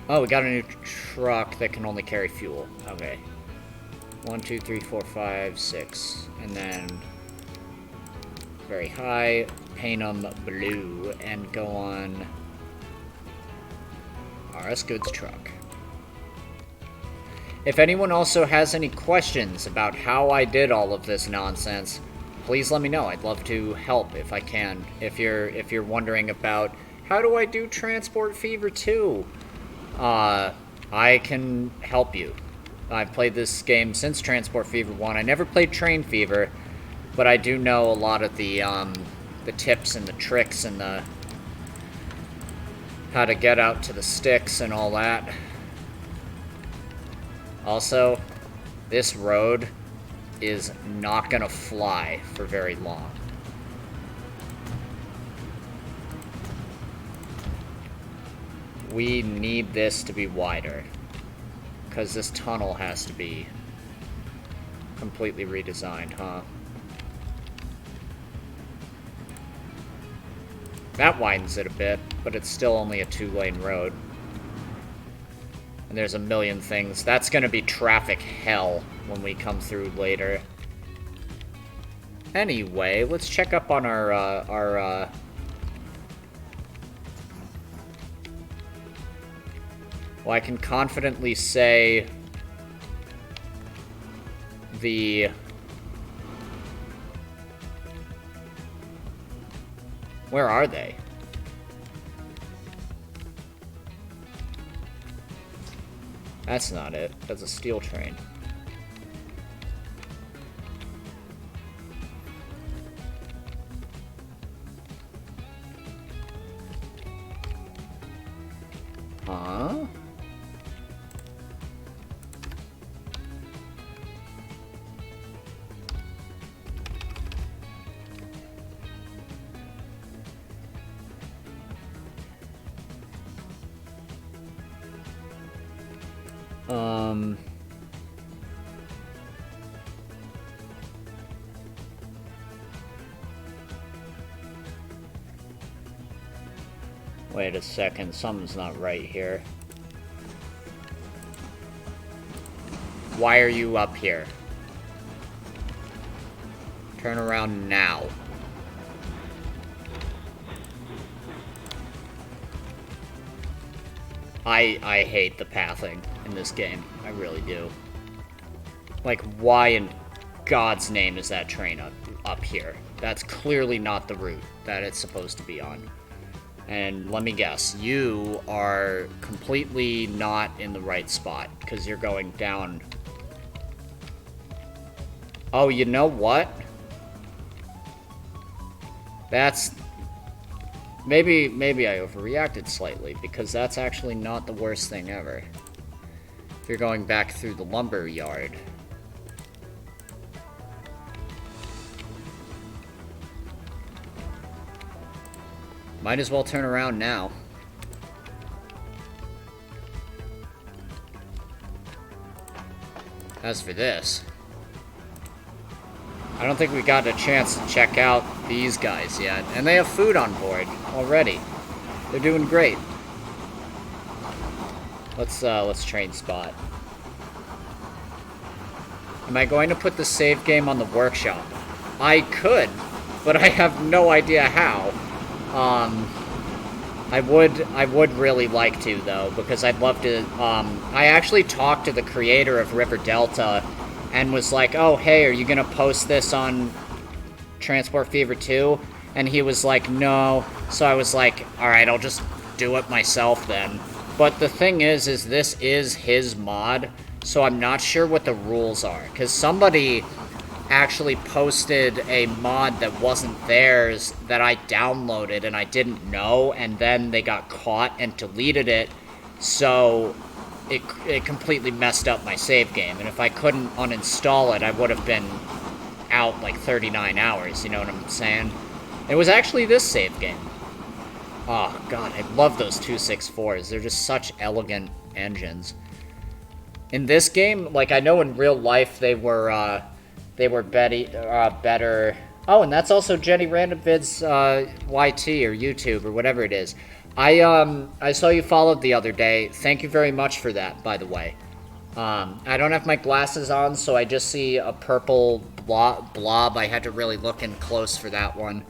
Oh, we got a new truck that can only carry fuel. Okay. 1, 2, 3, 4, 5, 6. And then very high, paint them blue, and go on RS Goods truck. If anyone also has any questions about how I did all of this nonsense, please let me know. I'd love to help if I can. If you're wondering about how do I do Transport Fever 2, I can help you. I've played this game since Transport Fever 1. I never played Train Fever, but I do know a lot of the tips and the tricks and the how to get out to the sticks and all that. Also, this road is not gonna fly for very long. We need this to be wider, because this tunnel has to be completely redesigned, huh? That widens it a bit, but it's still only a 2-lane road. And there's a million things. That's gonna be traffic hell when we come through later. Anyway, let's check up on our well, I can confidently say the... Where are they? That's not it. That's a steel train. Huh? Wait a second, something's not right here. Why are you up here? Turn around now. I hate the pathing in this game. I really do. Like, why in God's name is that train up here? That's clearly not the route that it's supposed to be on. And let me guess, you are completely not in the right spot, because you're going down. Oh, you know what? That's... Maybe I overreacted slightly, because that's actually not the worst thing ever. If you're going back through the lumber yard. Might as well turn around now. As for this, I don't think we got a chance to check out these guys yet. And they have food on board already. They're doing great. Let's train spot. Am I going to put the save game on the workshop? I could, but I have no idea how. I would really like to, though, because I'd love to, I actually talked to the creator of River Delta and was like, oh, hey, are you gonna post this on Transport Fever 2? And he was like, no. So I was like, alright, I'll just do it myself then. But the thing is this is his mod, so I'm not sure what the rules are, because somebody actually posted a mod that wasn't theirs that I downloaded and I didn't know, and then they got caught and deleted it, so it completely messed up my save game. And if I couldn't uninstall it, I would have been out like 39 hours, you know what I'm saying? It was actually this save game. Oh god, I love those 264s. They're just such elegant engines. In this game, like, I know in real life they were better Oh, and that's also Jenny Random Vids YT or YouTube or whatever it is. I saw you followed the other day. Thank you very much for that, by the way. I don't have my glasses on, so I just see a purple blob. I had to really look in close for that one.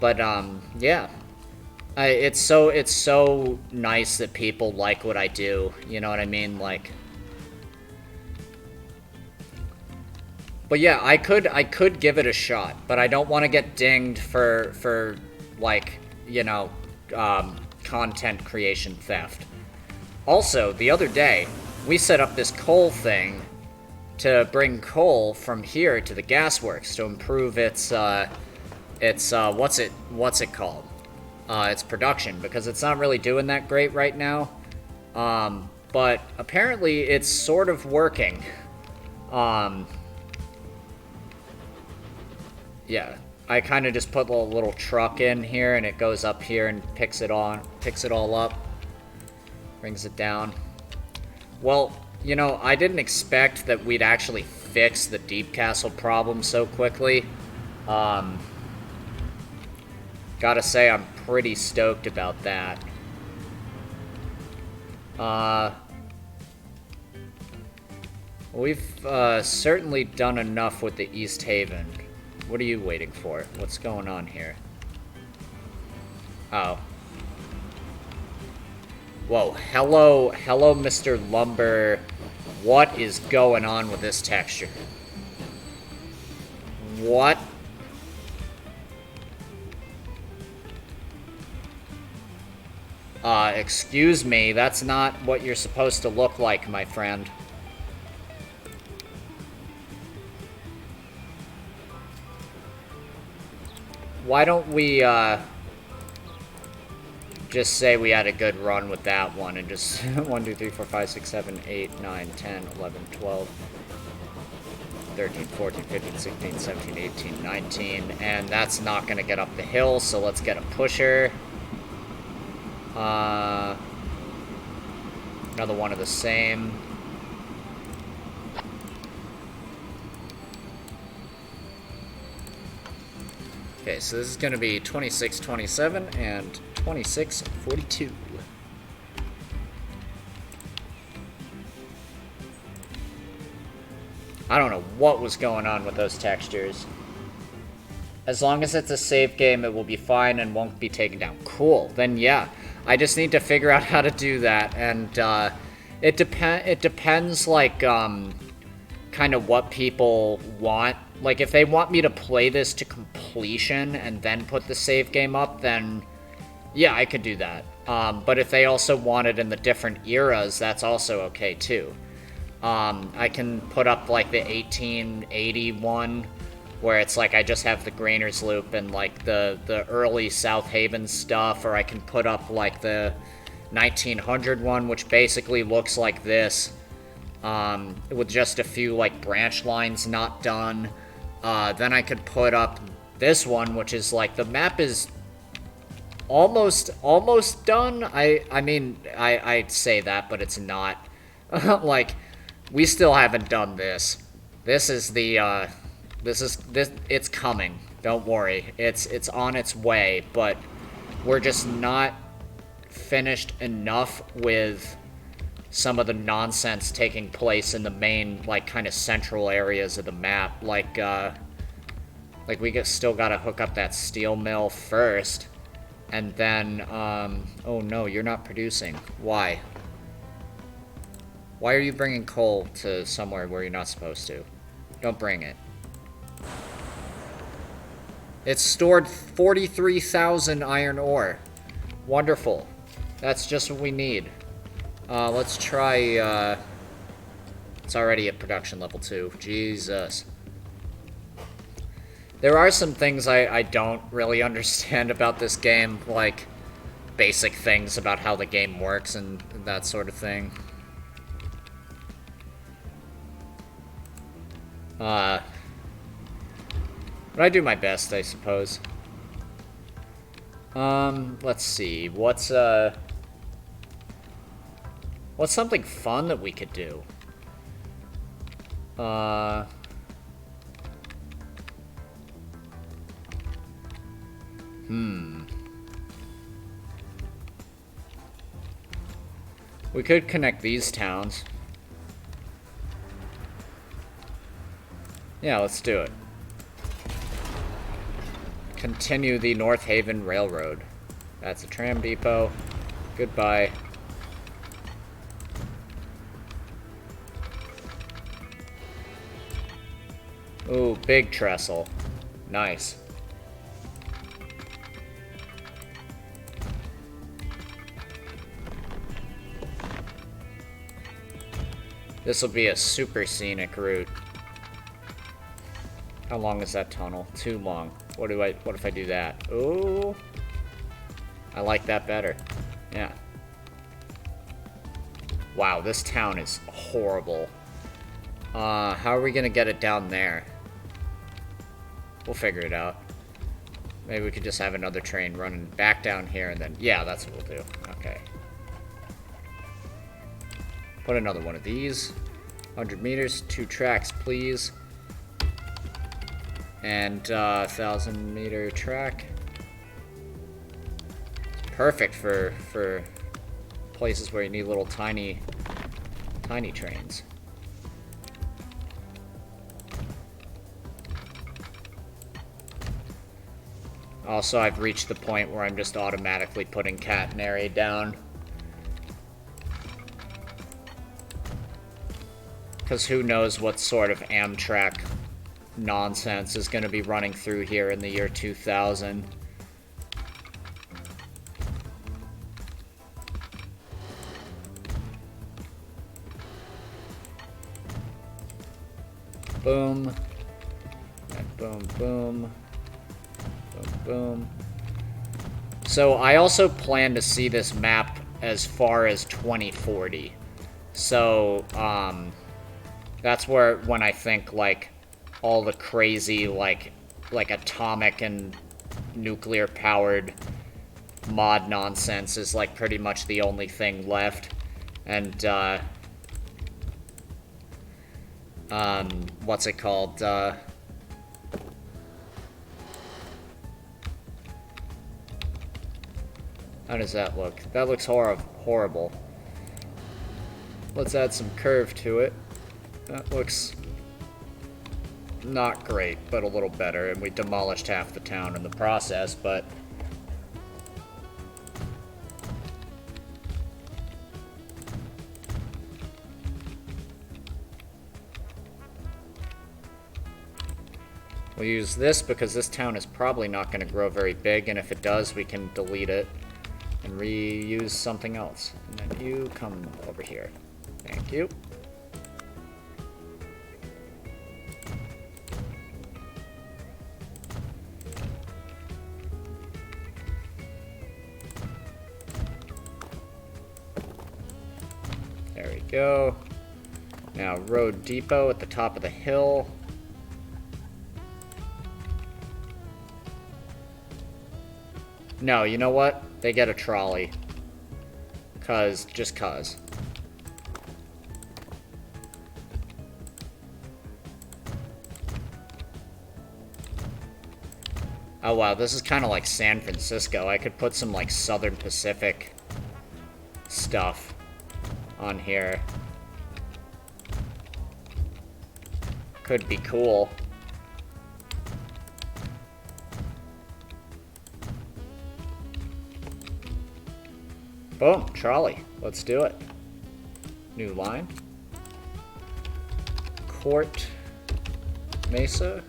But yeah. It's so nice that people like what I do. You know what I mean? Like, but yeah, I could give it a shot, but I don't want to get dinged for like, you know, content creation theft. Also, the other day, we set up this coal thing to bring coal from here to the gasworks to improve its what's it called? Its production, because it's not really doing that great right now. But apparently it's sort of working. Yeah, I kind of just put a little truck in here, and it goes up here and picks it all up, brings it down. Well, you know, I didn't expect that we'd actually fix the Deepcastle problem so quickly. Gotta say, I'm pretty stoked about that. We've certainly done enough with the East Haven. What are you waiting for? What's going on here? Oh. Whoa, hello, Mr. Lumber. What is going on with this texture? What? Excuse me, that's not what you're supposed to look like, my friend. Why don't we, just say we had a good run with that one and just 1, 2, 3, 4, 5, 6, 7, 8, 9, 10, 11, 12, 13, 14, 15, 16, 17, 18, 19, and that's not gonna get up the hill, so let's get a pusher. Another one of the same. Okay, so this is going to be 2627 and 2642. I don't know what was going on with those textures. As long as it's a save game, it will be fine and won't be taken down. Cool. Then yeah, I just need to figure out how to do that, and it depends, like, kind of what people want. Like, if they want me to play this to completion and then put the save game up, then yeah, I could do that. But if they also want it in the different eras, that's also okay too. I can put up like the 1881, where it's like I just have the Grainer's Loop and like the early South Haven stuff, or I can put up like the 1900 one, which basically looks like this, with just a few like branch lines not done. Then I could put up this one, which is like the map is almost done. I mean, I'd say that, but it's not. Like, we still haven't done this. This is the this it's coming. Don't worry. It's on its way, but we're just not finished enough with some of the nonsense taking place in the main, like, kind of central areas of the map. Like we still gotta hook up that steel mill first, and then, oh no, you're not producing. Why? Why are you bringing coal to somewhere where you're not supposed to? Don't bring it. It's stored 43,000 iron ore. Wonderful. That's just what we need. Let's try, it's already at production level 2. Jesus. There are some things I don't really understand about this game, like basic things about how the game works and that sort of thing. But I do my best, I suppose. Let's see. What's something fun that we could do? We could connect these towns. Yeah, let's do it. Continue the North Haven Railroad. That's a tram depot. Goodbye. Ooh, big trestle. Nice. This will be a super scenic route. How long is that tunnel? Too long. What if I do that? Ooh. I like that better. Yeah. Wow, this town is horrible. How are we gonna get it down there? We'll figure it out. Maybe we could just have another train running back down here and then... Yeah, that's what we'll do. Okay. Put another one of these. 100 meters, 2 tracks, please. And 1,000 meter track. Perfect for places where you need little tiny trains. Also, I've reached the point where I'm just automatically putting catenary down. Because who knows what sort of Amtrak nonsense is going to be running through here in the year 2000. Boom. And boom, boom. Boom, boom. So I also plan to see this map as far as 2040. So, that's when I think, like, all the crazy, like atomic and nuclear-powered mod nonsense is, like, pretty much the only thing left. And, what's it called? How does that look? That looks horrible. Let's add some curve to it. That looks not great, but a little better. And we demolished half the town in the process, but... We'll use this because this town is probably not going to grow very big, and if it does, we can delete it and reuse something else. And then you come over here. Thank you. There we go. Now, road depot at the top of the hill. No, you know what? They get a trolley. Just cause. Oh wow, this is kind of like San Francisco. I could put some like Southern Pacific stuff on here. Could be cool. Boom, trolley. Let's do it. New line. Court, Mesa,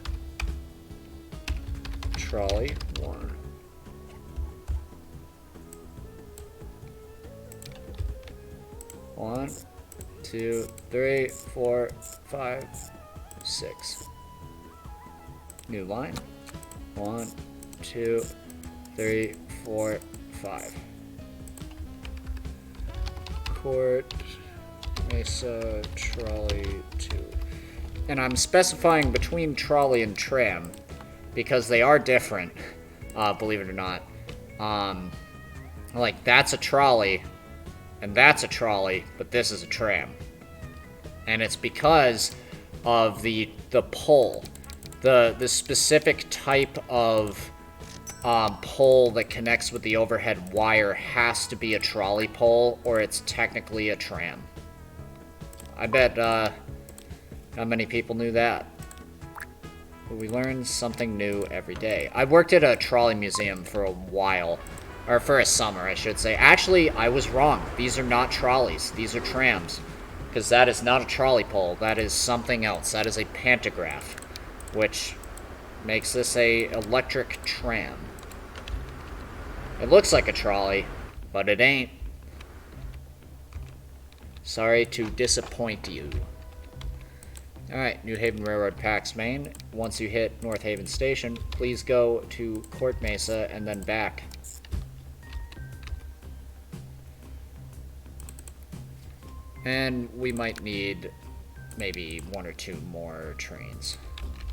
trolley, 1. One, 2, 3, 4, 5, 6. New line. 1, 2, 3, 4, 5. Court, Mesa, trolley, 2. And I'm specifying between trolley and tram because they are different, believe it or not. Like, that's a trolley, and that's a trolley, but this is a tram. And it's because of the pull. The specific type of pole that connects with the overhead wire has to be a trolley pole, or it's technically a tram. I bet, not many people knew that. But we learn something new every day. I worked at a trolley museum for a while. Or for a summer, I should say. Actually, I was wrong. These are not trolleys. These are trams. Because that is not a trolley pole. That is something else. That is a pantograph. Which makes this a electric tram. It looks like a trolley, but it ain't. Sorry to disappoint you. Alright, New Haven Railroad Pax Main. Once you hit North Haven Station, please go to Court Mesa and then back. And we might need maybe 1 or 2 more trains.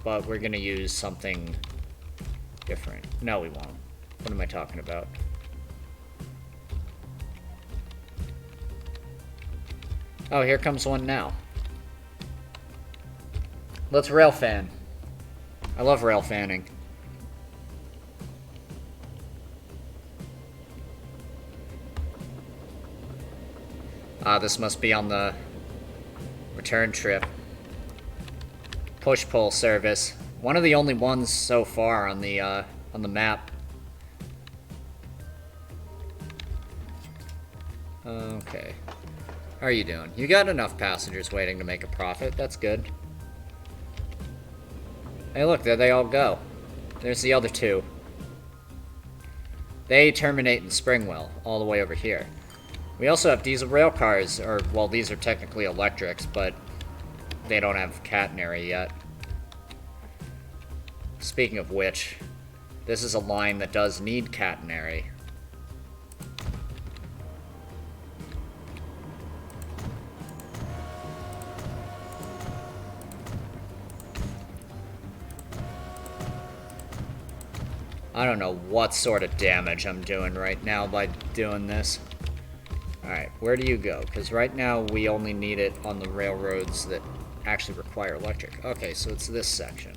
But we're gonna use something different. No, we won't. What am I talking about? Oh, here comes one now. Let's rail fan. I love rail fanning. This must be on the return trip. Push-pull service. One of the only ones so far on the map. Okay. How are you doing? You got enough passengers waiting to make a profit. That's good. Hey, look, there they all go. There's the other 2. They terminate in Springwell, all the way over here. We also have diesel rail cars, or, well, these are technically electrics, but they don't have catenary yet. Speaking of which, this is a line that does need catenary. I don't know what sort of damage I'm doing right now by doing this. Alright, where do you go? Because right now we only need it on the railroads that actually require electric. Okay, so it's this section.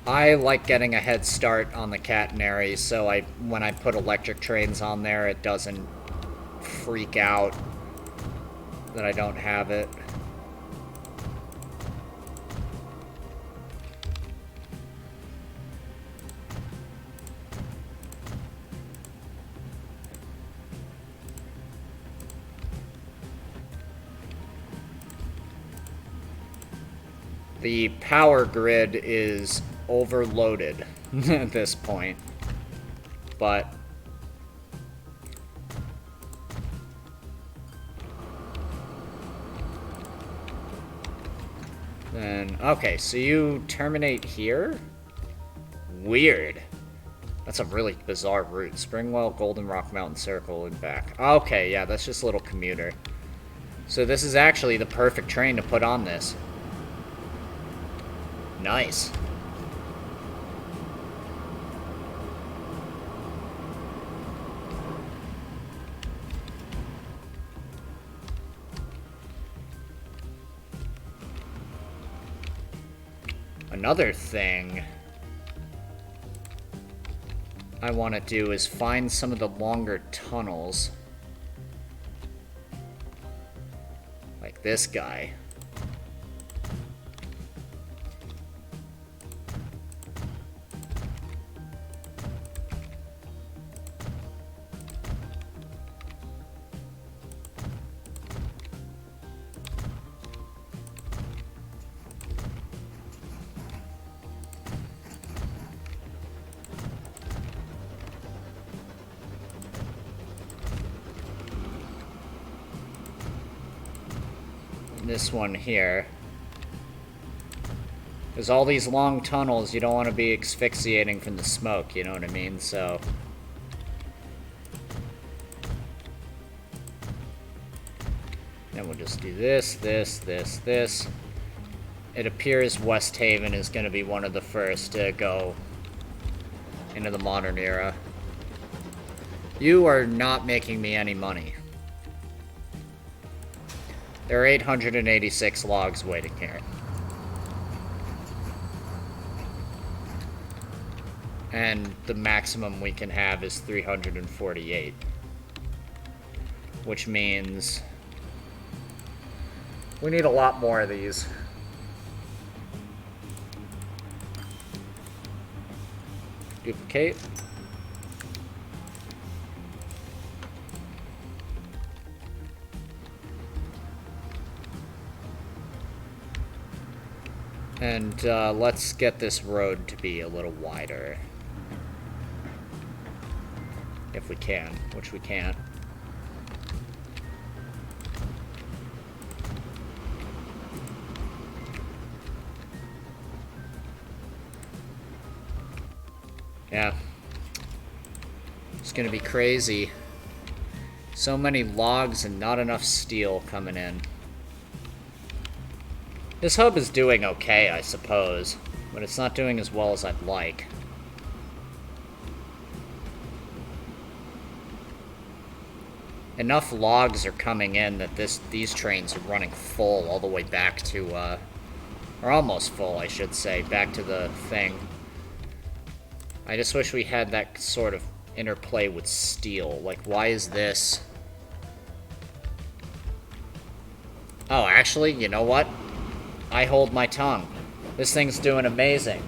I like getting a head start on the catenary, so when I put electric trains on there, it doesn't freak out that I don't have it. The power grid is overloaded at this point, but then, okay, so you terminate here? Weird. That's a really bizarre route. Springwell, Golden Rock Mountain Circle, and back. Okay, yeah, that's just a little commuter. So this is actually the perfect train to put on this. Nice. Another thing I want to do is find some of the longer tunnels. Like this guy. This one here. There's all these long tunnels, you don't want to be asphyxiating from the smoke, you know what I mean? So then we'll just do this, this, this, this. It appears West Haven is going to be one of the first to go into the modern era. You are not making me any money. There are 886 logs waiting here. And the maximum we can have is 348. Which means we need a lot more of these. Duplicate. And let's get this road to be a little wider. If we can, which we can't. Yeah. It's gonna be crazy. So many logs and not enough steel coming in. This hub is doing okay, I suppose, but it's not doing as well as I'd like. Enough logs are coming in that these trains are running full all the way back to, or almost full, I should say, back to the thing. I just wish we had that sort of interplay with steel. Like, why is this? Oh, actually, you know what? I hold my tongue. This thing's doing amazing.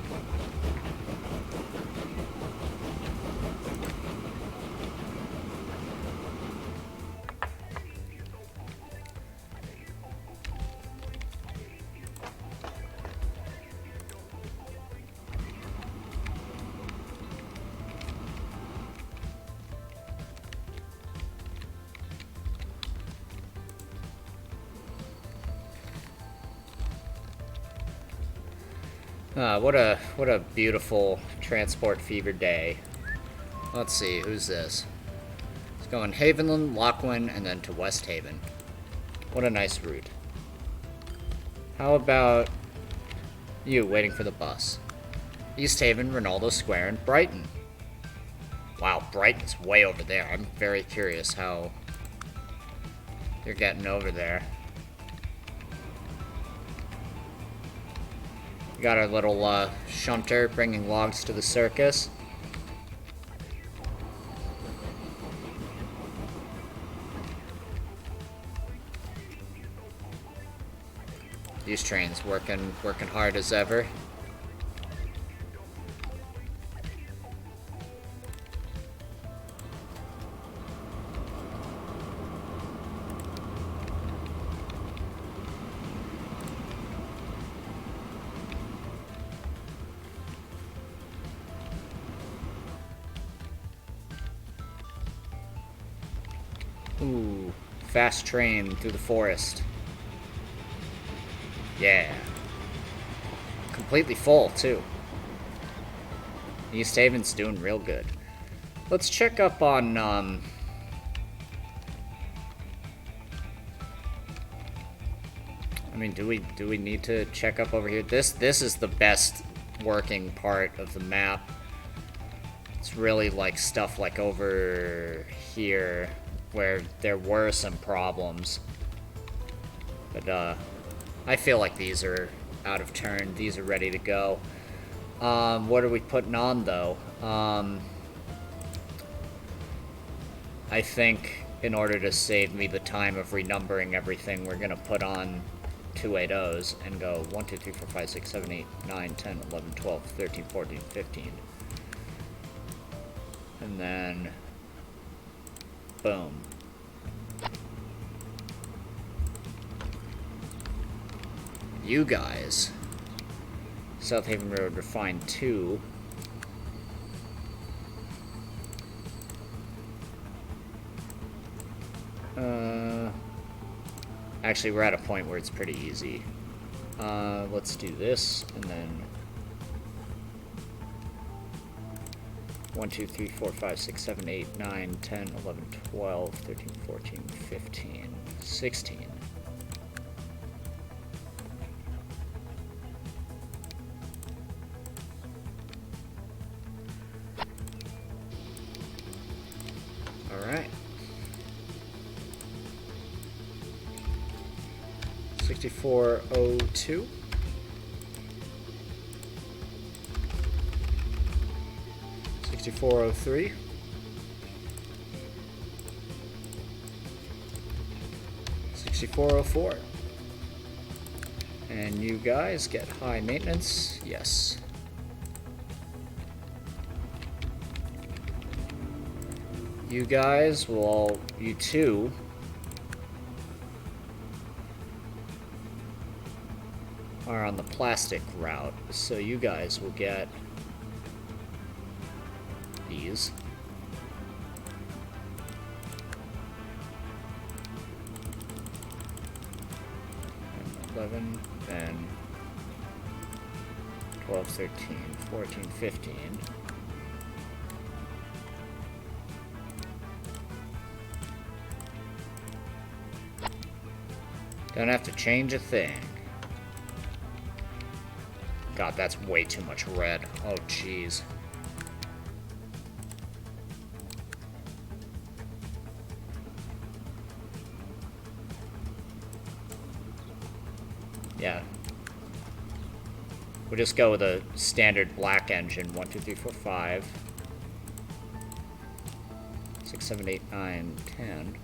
What a beautiful transport fever day. Let's see, who's this? It's going Havenland, Lochwin, and then to West Haven. What a nice route. How about you waiting for the bus? East Haven, Ronaldo Square, and Brighton. Wow, Brighton's way over there. I'm very curious how you're getting over there. We got our little shunter bringing logs to the circus. These trains working hard as ever. Ooh, fast train through the forest. Yeah. Completely full, too. East Haven's doing real good. Let's check up on, I mean, do we need to check up over here? This is the best working part of the map. It's really like stuff like over here where there were some problems. But, I feel like these are out of turn. These are ready to go. What are we putting on, though? I think in order to save me the time of renumbering everything, we're going to put on 280s and go 1, 2, 3, 4, 5, 6, 7, 8, 9, 10, 11, 12, 13, 14, 15. And then, boom. You guys. South Haven Road Refined 2. Actually, we're at a point where it's pretty easy. Let's do this, and then 1, 2, 3, 4, 5, 6, 7, 8, 9, 10, 11, 12, 13, 14, 15, 16. 6402. 6403. 6404. And you guys get high maintenance. Yes. You guys will all, you two, are on the plastic route, so you guys will get these. 11, then 12, 13, 14, 15. Don't have to change a thing. God, that's way too much red. Oh, jeez. Yeah. We'll just go with a standard black engine. 1, 2, 3, 4, 5. 6, 7, 8, 9, 10.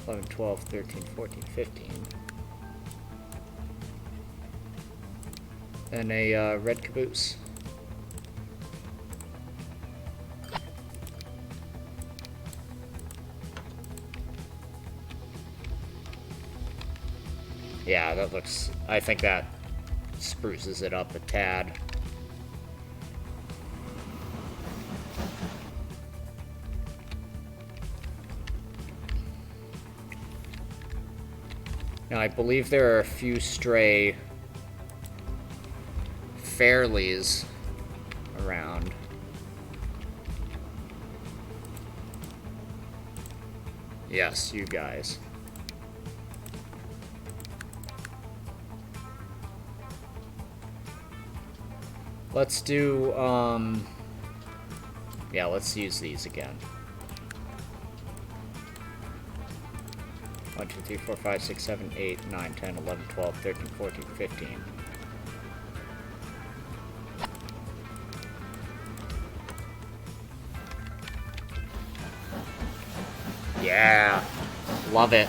11, 12, 13, 14, 15. And a red caboose. Yeah, that looks... I think that spruces it up a tad. Now, I believe there are a few stray Fairleys around. Yes, you guys. Let's do, yeah, let's use these again. 1, 2, 3, 4, 5, 6, 7, 8, 9, 10, 11, 12, 13, 14, 15. Yeah, love it.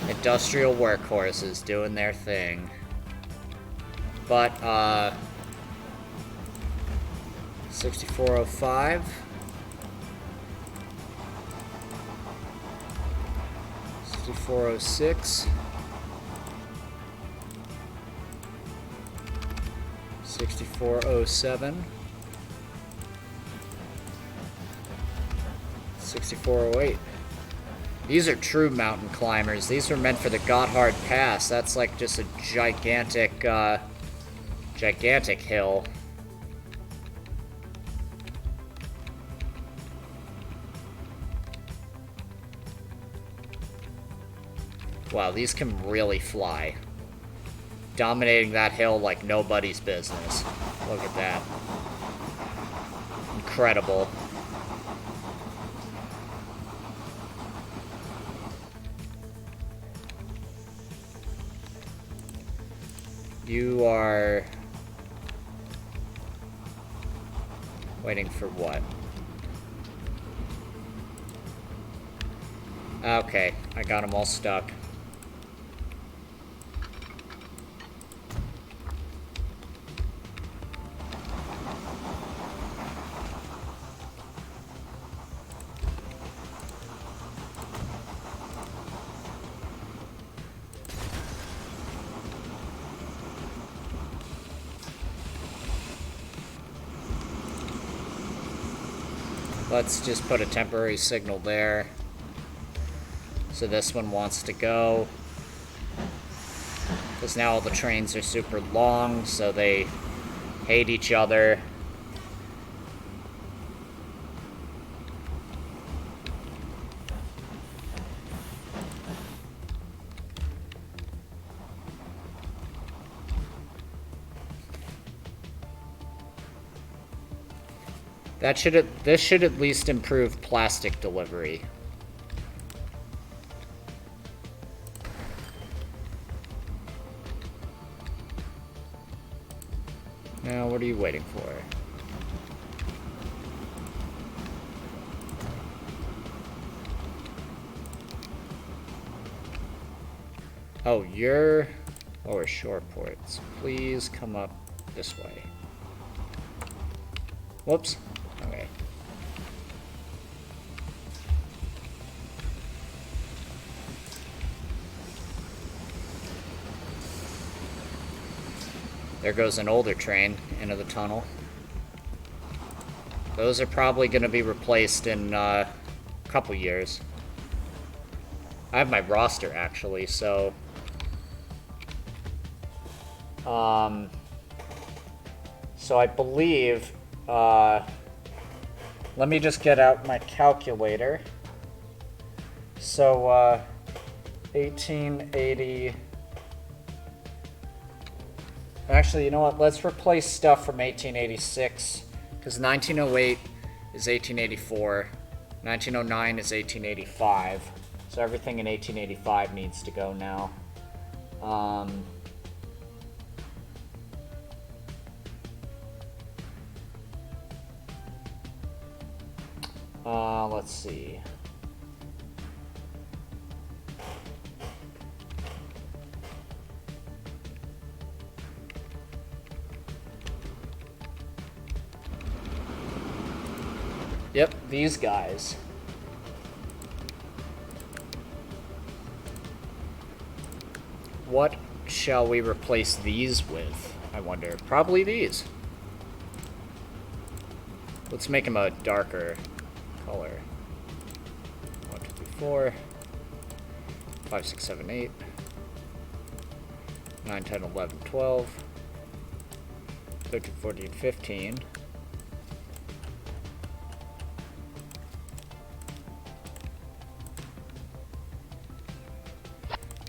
Industrial workhorses doing their thing. But, 6405. 6406. 6407. 6408. These are true mountain climbers. These were meant for the Gotthard Pass. That's like just a gigantic, gigantic hill. Wow, these can really fly. Dominating that hill like nobody's business. Look at that. Incredible. You are... waiting for what? Okay, I got them all stuck. Let's just put a temporary signal there. So this one wants to go. Because now all the trains are super long, so they hate each other. This should at least improve plastic delivery. Now, what are you waiting for? Oh, you're lower shore ports. Please come up this way. Whoops. Okay. There goes an older train into the tunnel. Those are probably going to be replaced in a couple years. I have my roster, actually, so... So I believe... let me just get out my calculator. So, 1880... Actually, you know what? Let's replace stuff from 1886, because 1908 is 1884, 1909 is 1885, so everything in 1885 needs to go now. Let's see. Yep, these guys. What shall we replace these with, I wonder? Probably these. Let's make them a darker color. 1, 2, 3, 4, 5, 6, 7, 8, 9, 10, 11, 12, 13, 14, 15.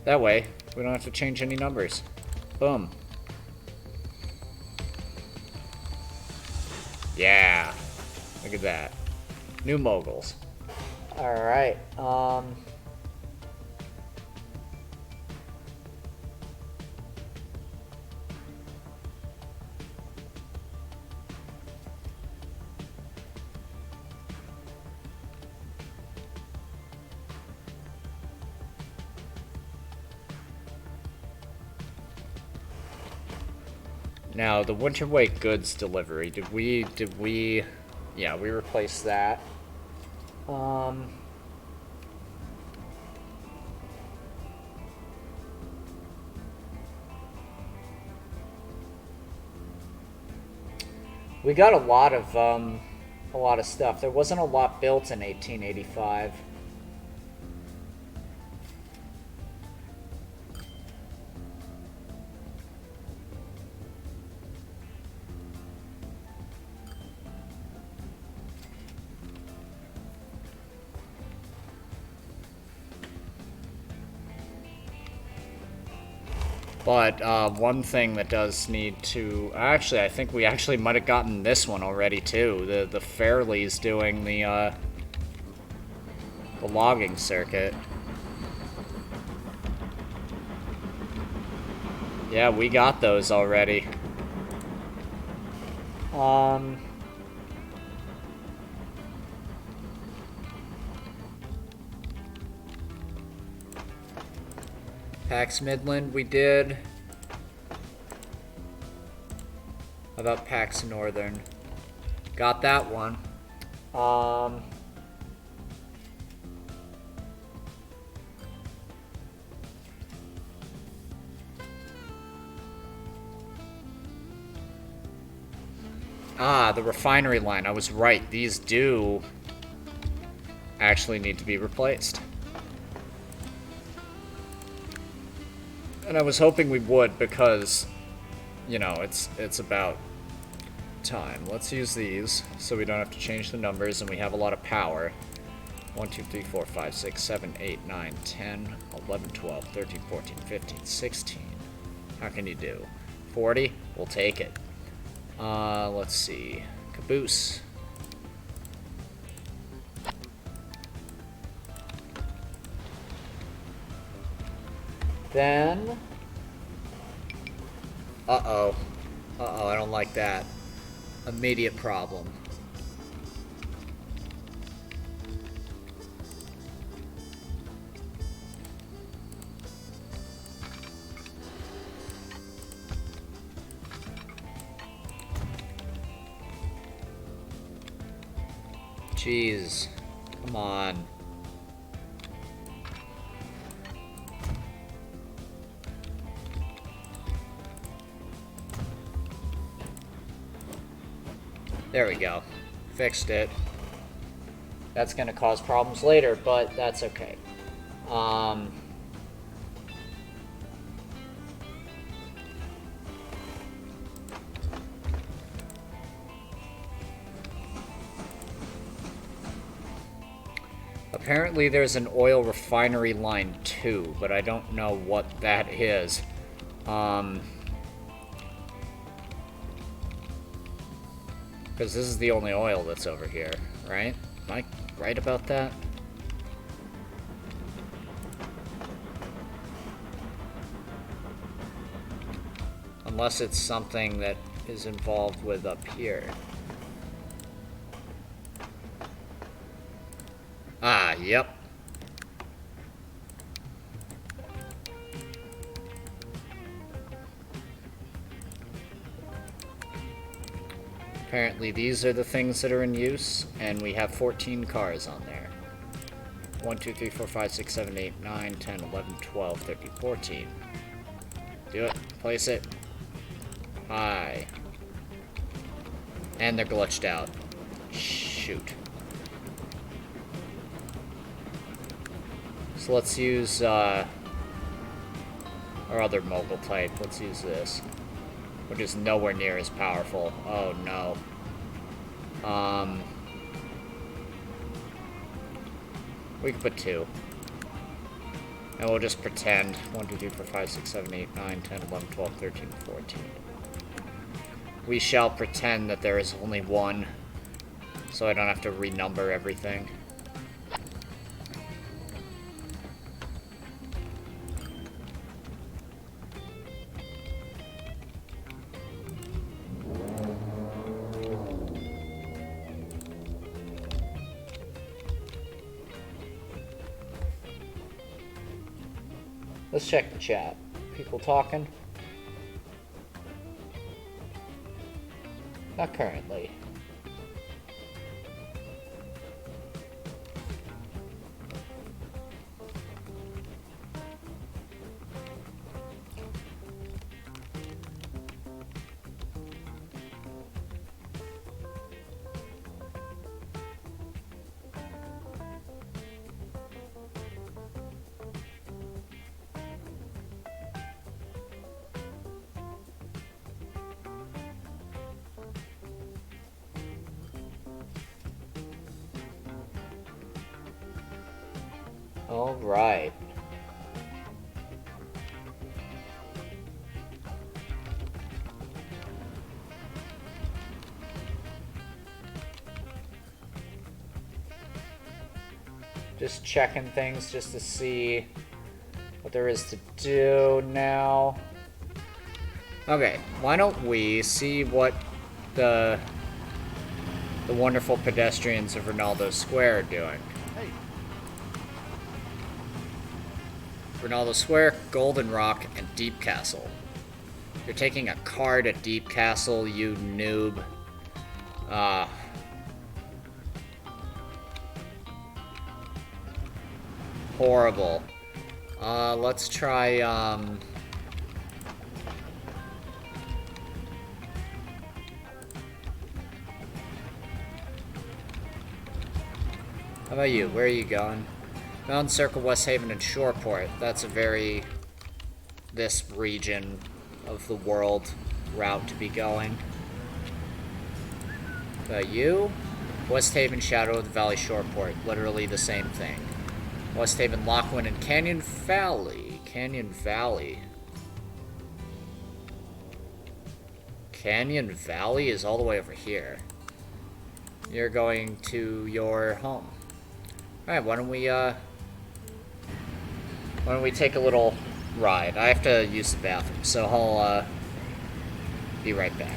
That way, we don't have to change any numbers. Boom. Yeah. Look at that. New moguls. Alright, now, the winter weight goods delivery, yeah, we replaced that. We got a lot of stuff. There wasn't a lot built in 1885. But one thing that does need to... Actually, I think we actually might have gotten this one already, too. The Fairley's doing the logging circuit. Yeah, we got those already. Pax Midland we did. How about Pax Northern? Got that one. The refinery line. I was right. These do actually need to be replaced. And I was hoping we would because, you know, it's about time. Let's use these so we don't have to change the numbers and we have a lot of power. 1, 2, 3, 4, 5, 6, 7, 8, 9, 10, 11, 12, 13, 14, 15, 16. How can you do? 40? We'll take it. Let's see. Caboose. Then... Uh-oh. Uh-oh, I don't like that. Immediate problem. Jeez. Come on. There we go. Fixed it. That's gonna cause problems later, but that's okay. Apparently there's an oil refinery line 2, but I don't know what that is. Because this is the only oil that's over here, right? Am I right about that? Unless it's something that is involved with up here. Ah, yep. Apparently these are the things that are in use, and we have 14 cars on there. 1, 2, 3, 4, 5, 6, 7, 8, 9, 10, 11, 12, 13, 14. Do it. Place it. Hi. And they're glitched out. Shoot. So let's use our other mogul type. Let's use this, which is nowhere near as powerful. Oh no. We can put 2. And we'll just pretend 1, 2, 3, 4, 5, 6, 7, 8, 9, 10, 11, 12, 13, 14. We shall pretend that there is only 1, so I don't have to renumber everything. Let's check the chat. People talking? Not currently. All right. Just checking things just to see what there is to do now. Okay, why don't we see what the wonderful pedestrians of Ronaldo Square are doing. Ronaldo Square, Goldenrock, and Deepcastle. You're taking a card at Deepcastle, you noob. Horrible. Let's try, How about you? Where are you going? Mountain Circle, West Haven, and Shoreport. That's a very this region of the world route to be going. You? West Haven, Shadow of the Valley, Shoreport. Literally the same thing. West Haven, Lockwood, and Canyon Valley. Canyon Valley. Canyon Valley is all the way over here. You're going to your home. Alright, why don't we take a little ride? I have to use the bathroom, so Be right back.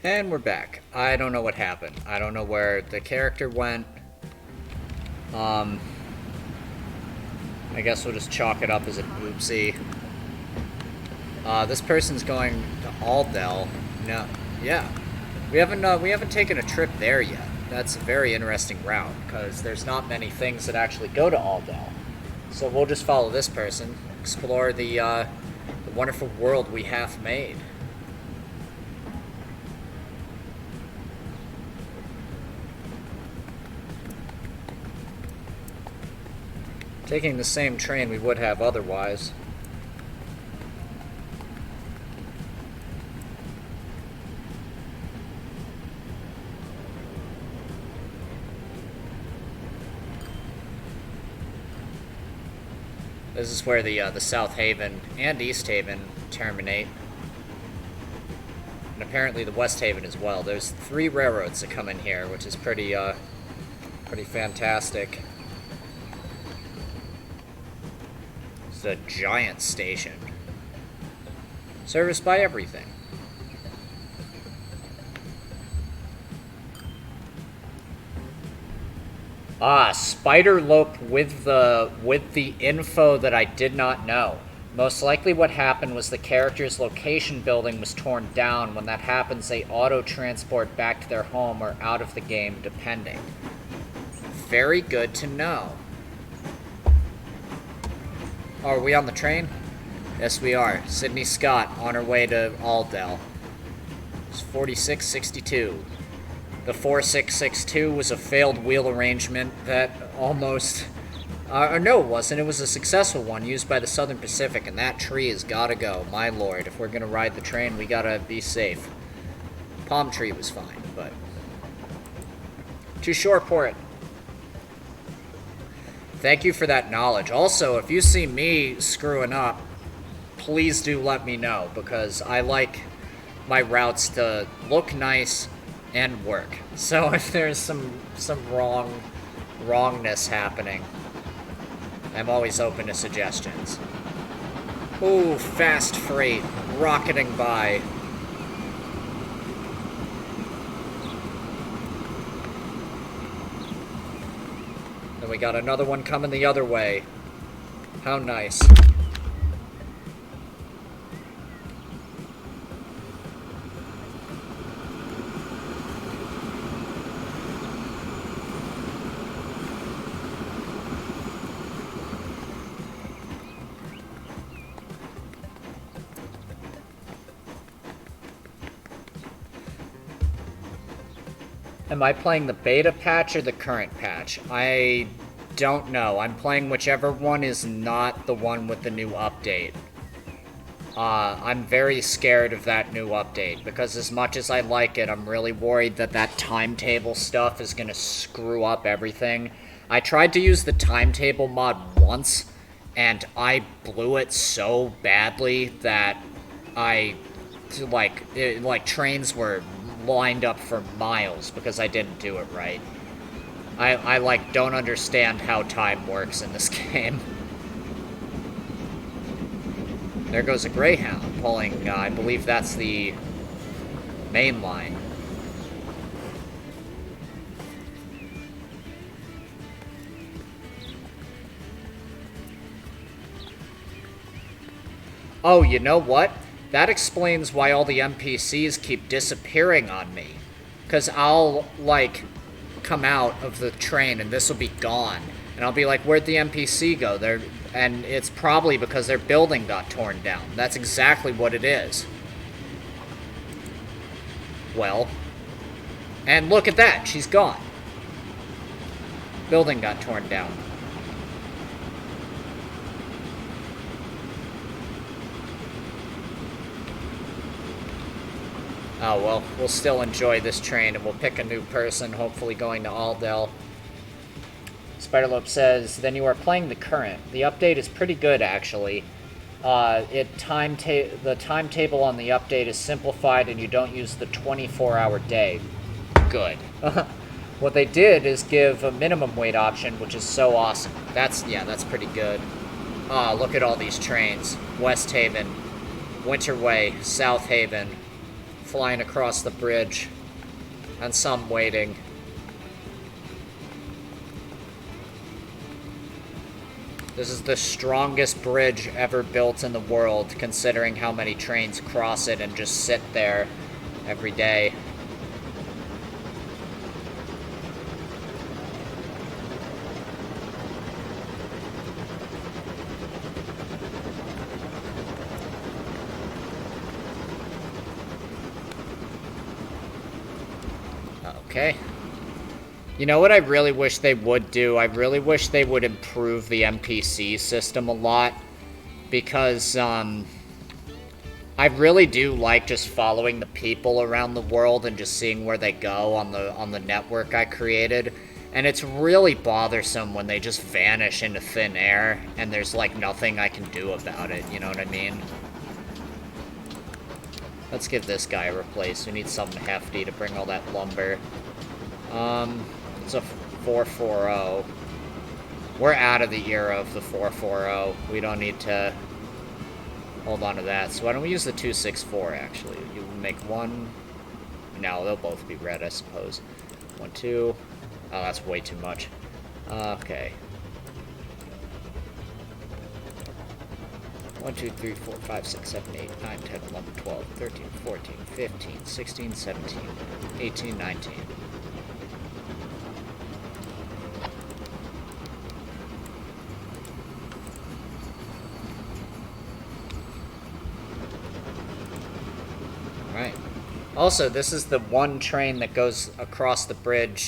And we're back. I don't know what happened. I don't know where the character went. I guess we'll just chalk it up as an oopsie. This person's going to Aldel. No, yeah. We haven't taken a trip there yet. That's a very interesting route, because there's not many things that actually go to Aldel. So we'll just follow this person, explore the wonderful world we have made. Taking the same train we would have otherwise. This is where the South Haven and East Haven terminate. And apparently the West Haven as well. There's 3 railroads that come in here, which is pretty fantastic. It's a giant station. Serviced by everything. Spider Lope with the info that I did not know. Most likely what happened was the character's location building was torn down. When that happens, they auto-transport back to their home or out of the game, depending. Very good to know. Oh, are we on the train? Yes, we are. Sydney Scott on her way to Aldel. It's 4662. The 4662 was a failed wheel arrangement that almost... no, it wasn't. It was a successful one used by the Southern Pacific, and that tree has gotta go. My lord, if we're gonna ride the train, we gotta be safe. Palm tree was fine, but... Too short for it. Thank you for that knowledge. Also, if you see me screwing up, please do let me know, because I like my routes to look nice and work. So if there's some wrongness happening, I'm always open to suggestions. Ooh, fast freight. rocketing by. And we got another one coming the other way. How nice. Am I playing the beta patch or the current patch? I don't know. I'm playing whichever one is not the one with the new update. I'm very scared of that new update, because as much as I like it, I'm really worried that that timetable stuff is going to screw up everything. I tried to use the timetable mod once, and I blew it so badly that trains were lined up for miles because I didn't do it right. I don't understand how time works in this game. There goes a Greyhound pulling, I believe that's the main line. Oh, you know what? That explains why all the NPCs keep disappearing on me. Because I'll, come out of the train and this will be gone. And I'll be like, where'd the NPC go? And it's probably because their building got torn down. That's exactly what it is. Well. And look at that, she's gone. Building got torn down. Oh, well, we'll still enjoy this train, and we'll pick a new person, hopefully going to Aldel. Spiderlope says, then you are playing the current. The update is pretty good, actually. The timetable on the update is simplified, and you don't use the 24-hour day. Good. What they did is give a minimum weight option, which is so awesome. That's pretty good. Look at all these trains. West Haven, Winterway, South Haven, flying across the bridge, and some waiting. This is the strongest bridge ever built in the world, considering how many trains cross it and just sit there every day. Okay. You know what I really wish they would do? I really wish they would improve the NPC system a lot. Because, I really do like just following the people around the world and just seeing where they go on the network I created. And it's really bothersome when they just vanish into thin air and there's, nothing I can do about it, you know what I mean? Let's give this guy a replace. We need something hefty to bring all that lumber. It's a 440. We're out of the era of the 440. We don't need to hold on to that. So why don't we use the 264, actually? You make one. No, they'll both be red, I suppose. 1, 2. Oh, that's way too much. Okay. 1, 2, 3, 4, 5, 6, 7, 8, 9, 10, 11, 12, 13, 14, 15, 16, 17, 18, 19. Alright. Also, this is the one train that goes across the bridge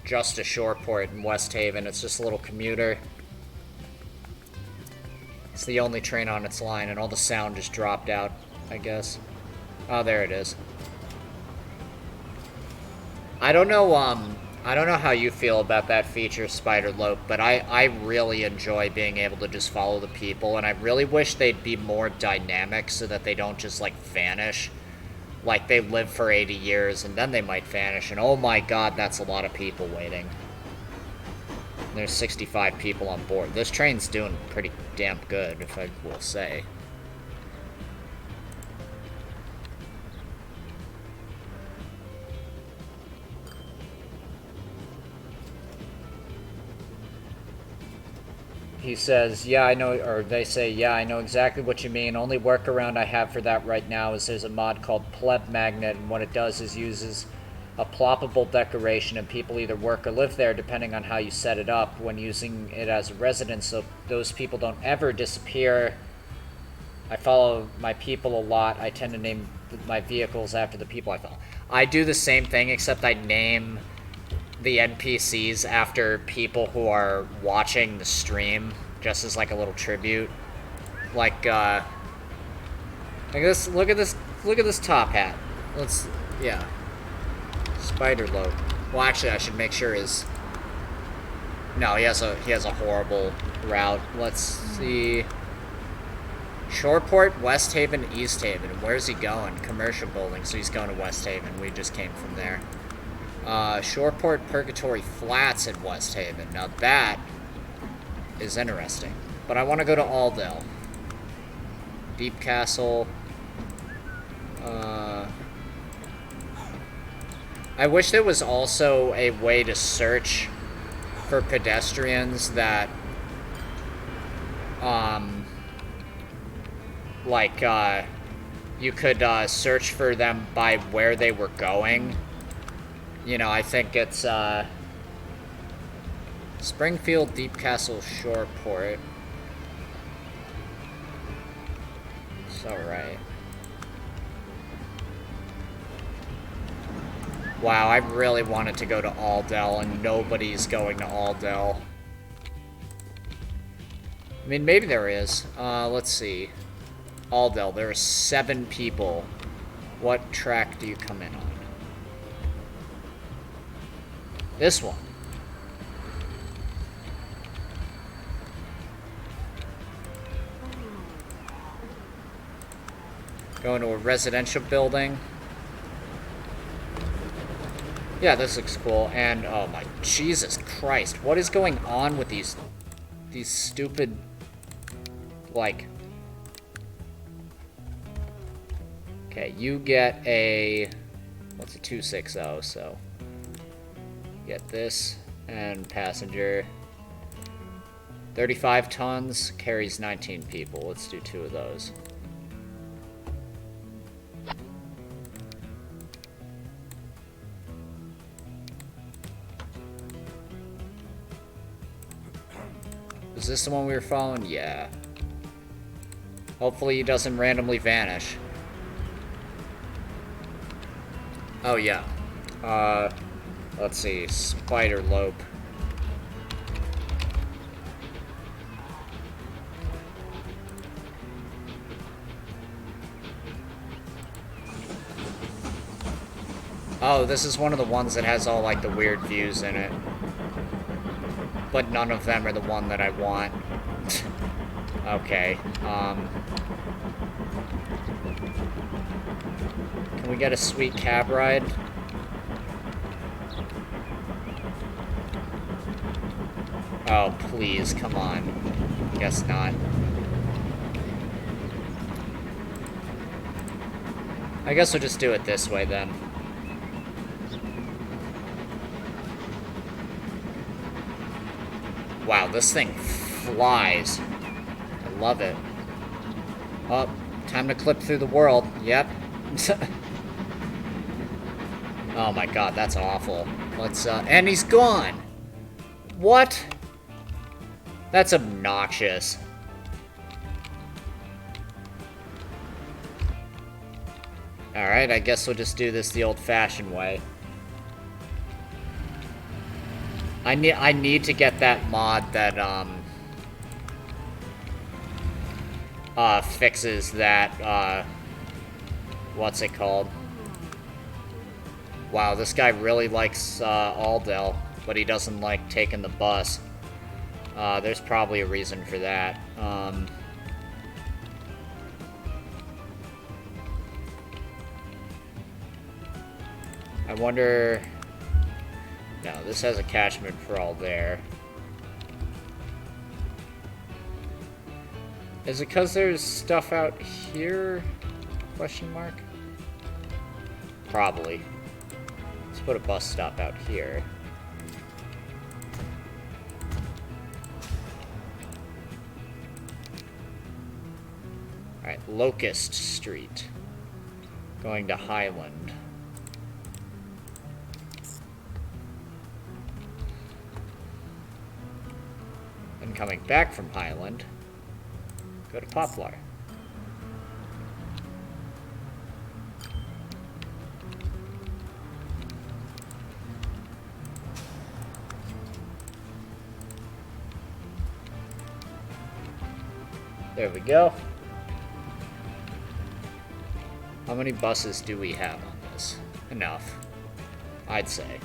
just to Shoreport in West Haven. It's just a little commuter. It's the only train on its line, and all the sound just dropped out, I guess. Oh, there it is. I don't know how you feel about that feature, Spiderlope, but I really enjoy being able to just follow the people, and I really wish they'd be more dynamic so that they don't just, vanish. Like, they live for 80 years, and then they might vanish, and oh my god, that's a lot of people waiting. There's 65 people on board. This train's doing pretty damn good, if I will say. he says, yeah, I know, or they say, yeah, I know exactly what you mean. Only workaround I have for that right now is there's a mod called Pleb Magnet, and what it does is uses a ploppable decoration, and people either work or live there depending on how you set it up when using it as a residence, so those people don't ever disappear. I follow my people a lot. I tend to name my vehicles after the people I follow. I do the same thing, except I name the NPCs after people who are watching the stream, just as like a little tribute. Like this. Look at this. Look at this top hat. Yeah. Spider load. Well, actually, I should make sure his. No, he has a horrible route. Let's see. Shoreport, West Haven, East Haven. Where's he going? Commercial building, so he's going to West Haven. We just came from there. Shoreport, Purgatory Flats in West Haven. Now that is interesting. But I want to go to Aldale. Deepcastle. I wish there was also a way to search for pedestrians that, you could search for them by where they were going. You know, I think it's Springfield, Deepcastle, Shoreport. It's alright. Wow, I really wanted to go to Aldale, and nobody's going to Aldale. I mean, maybe there is. Let's see. Aldale, there are 7 people. What track do you come in on? This one. Going to a residential building. Yeah, this looks cool. And, oh my Jesus Christ. What is going on with these stupid, like... Okay, you get a... What's a 260, so... Get this, and passenger. 35 tons, carries 19 people. Let's do 2 of those. Is this the one we were following? Yeah. Hopefully he doesn't randomly vanish. Oh, yeah. Let's see. Spider Lope. Oh, this is one of the ones that has all, like, the weird views in it. But none of them are the one that I want. Okay, Can we get a sweet cab ride? Oh, please, come on. Guess not. I guess we'll just do it this way, then. Wow, this thing flies. I love it. Oh, time to clip through the world. Yep. Oh my god, that's awful. Let's, and he's gone! What? That's obnoxious. Alright, I guess we'll just do this the old-fashioned way. I need to get that mod that, fixes that, what's it called? Wow, this guy really likes, Aldale, but he doesn't like taking the bus. There's probably a reason for that. I wonder... No, this has a catchment for all there. Is it because there's stuff out here? Question mark? Probably. Let's put a bus stop out here. Alright, Locust Street. Going to Highland. And coming back from Highland, go to Poplar. There we go. How many buses do we have on this? Enough, I'd say.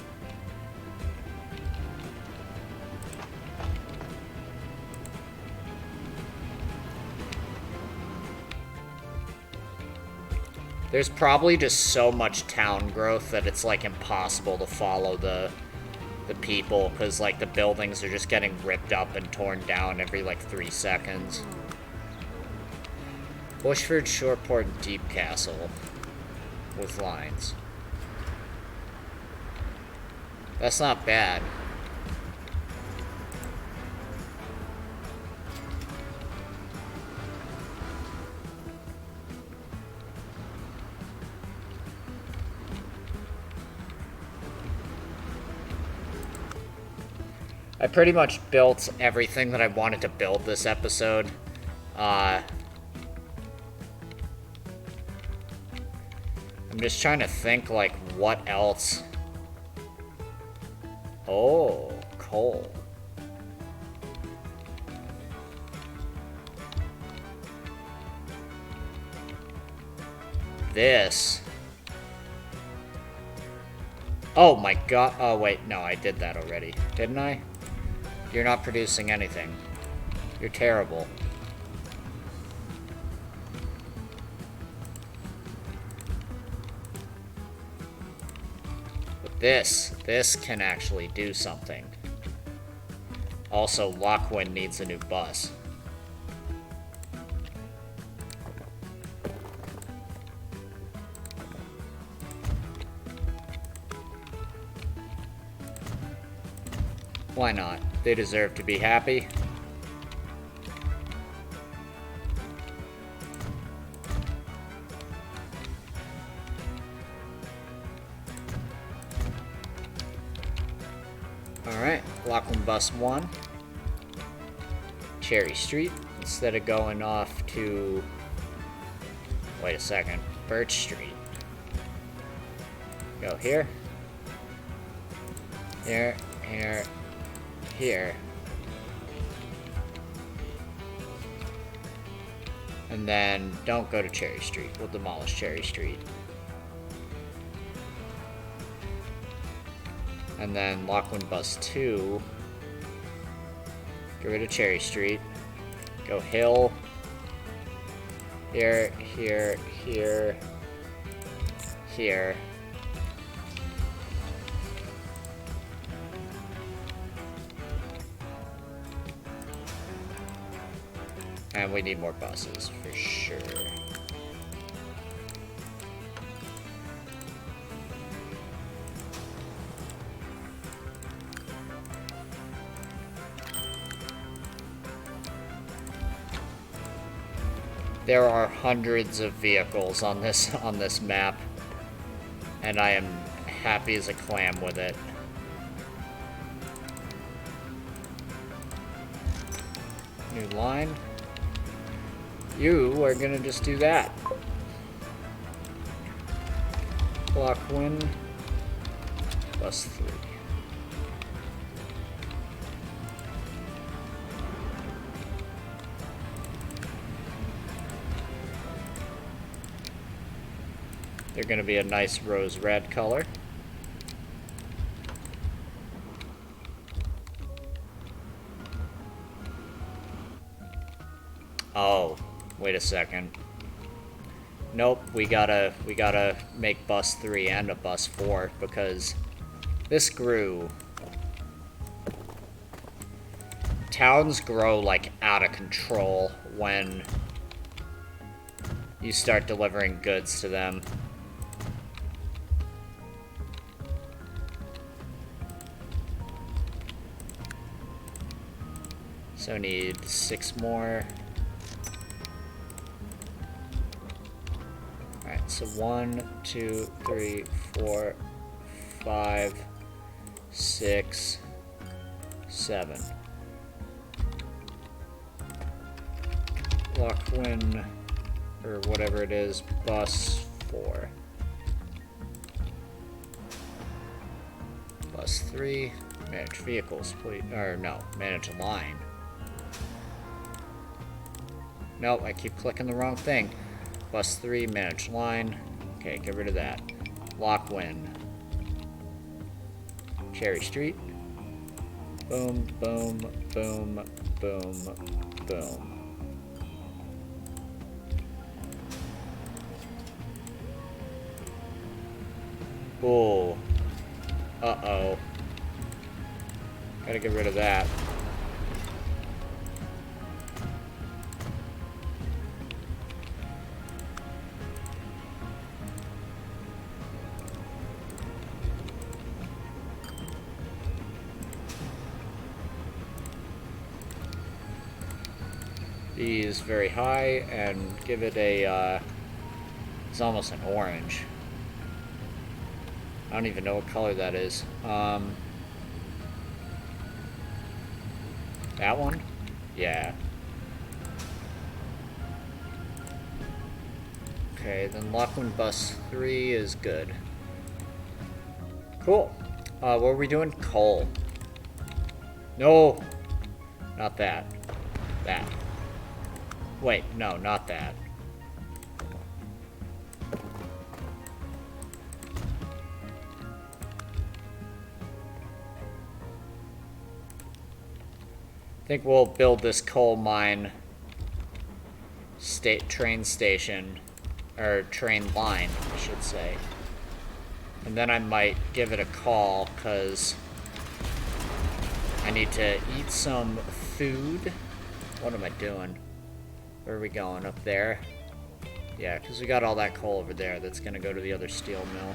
There's probably just so much town growth that it's like impossible to follow the people, because like the buildings are just getting ripped up and torn down every like 3 seconds. Bushford, Shoreport, and Deepcastle with lines. That's not bad. I pretty much built everything that I wanted to build this episode. I'm just trying to think, like, what else? Oh, coal. This. Oh my god. Oh, wait. No, I did that already. Didn't I? You're not producing anything. You're terrible. But this can actually do something. Also, Lockwood needs a new bus. Why not? They deserve to be happy. Alright, Lachlan Bus 1. Cherry Street. Instead of going off to... Wait a second. Birch Street. Go here. Here, here, here. And then don't go to Cherry Street. We'll demolish Cherry Street. And then Lachlan Bus 2. Get rid of Cherry Street. Go Hill. Here, here, here, here. And we need more buses, for sure. There are hundreds of vehicles on this map, and I am happy as a clam with it. New line. You are gonna just do that. Clockwin. Bus 3. They're gonna be a nice rose red color. Oh. Wait a second. Nope, we gotta make bus 3 and a bus 4 because this grew. Towns grow like out of control when you start delivering goods to them. So need 6 more. so 1, 2, 3, 4, 5, 6, 7. Lochwin, or whatever it is, bus 4. Bus 3, manage vehicles, please. Or no, manage a line. Nope, I keep clicking the wrong thing. Bus 3, manage line. Okay, get rid of that. Lochwin. Cherry Street. Boom, boom, boom, boom, boom. Oh. Uh-oh. Gotta get rid of that. These very high and give it a, it's almost an orange. I don't even know what color that is. That one? Yeah. Okay, then Lochwin Bus 3 is good. Cool. What are we doing? Coal. No! Not that. That. Wait, no, not that. I think we'll build this coal mine train station, or train line, I should say. And then I might give it a call, because I need to eat some food. What am I doing? Where are we going? Up there? Yeah, because we got all that coal over there that's going to go to the other steel mill.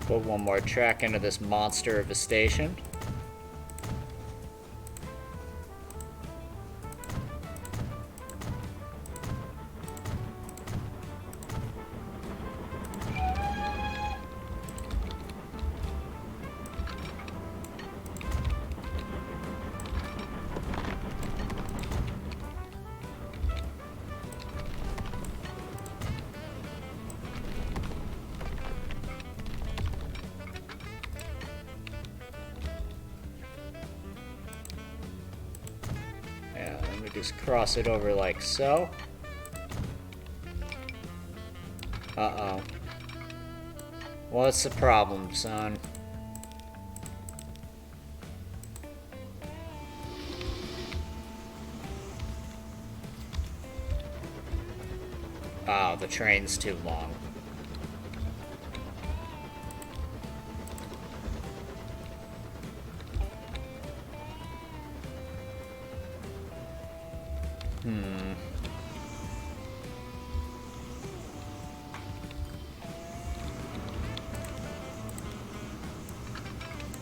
Put one more track into this monster of a station. Just cross it over like so. Uh-oh. What's the problem, son? Oh, the train's too long.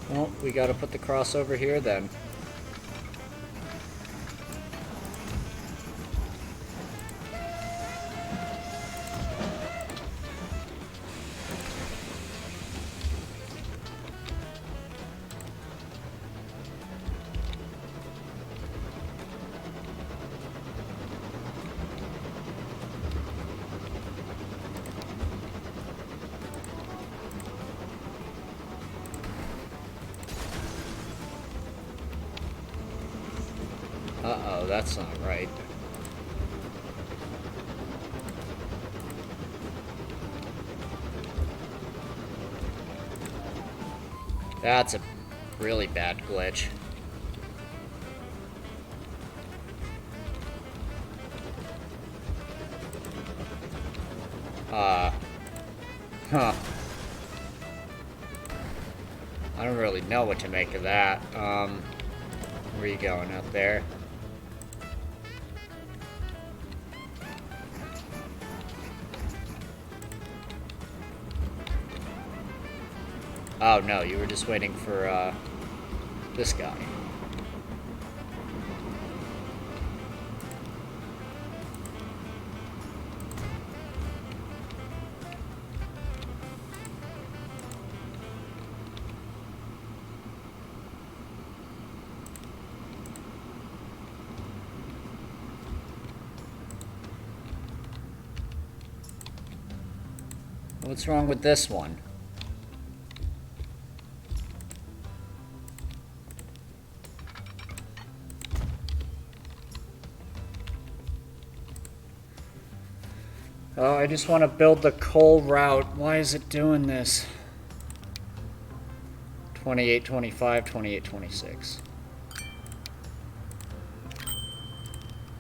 Well, we gotta put the crossover here then. Uh-oh, that's not right. That's a really bad glitch. Huh. I don't really know what to make of that. Where are you going out there? Oh no, you were just waiting for, this guy. What's wrong with this one? Oh, I just want to build the coal route. Why is it doing this? 2825, 2826.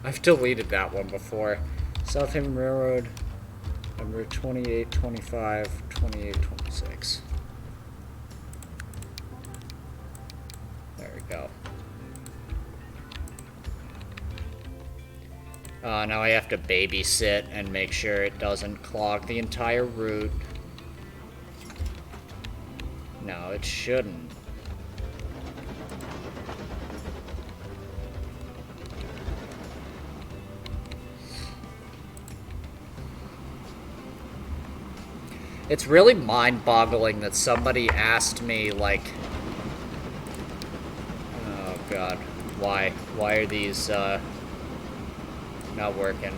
I've deleted that one before. South Haven Railroad, number 2825, 2826. There we go. Now I have to babysit and make sure it doesn't clog the entire route. No, it shouldn't. It's really mind-boggling that somebody asked me, like... Oh, God. Why? Why are these, not working?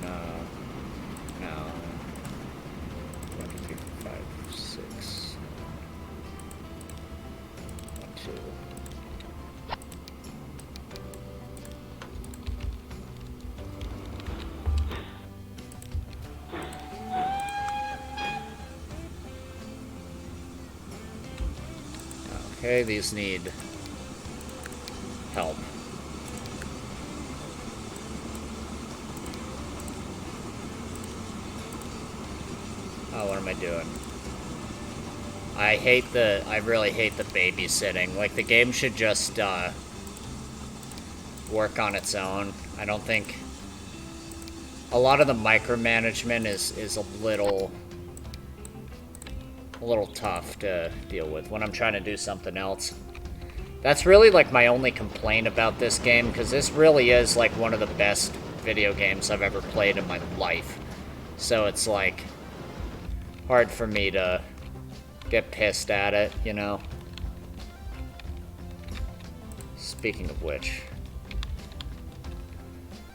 No. 1, 2, 3, 4, 5, 6. 1, 2. Okay, these need help. Oh, what am I doing? I really hate the babysitting. Like, the game should just, work on its own. I don't think... A lot of the micromanagement is a little tough to deal with when I'm trying to do something else. That's really, like, my only complaint about this game, because this really is, like, one of the best video games I've ever played in my life. So it's, like, hard for me to get pissed at it, you know? Speaking of which,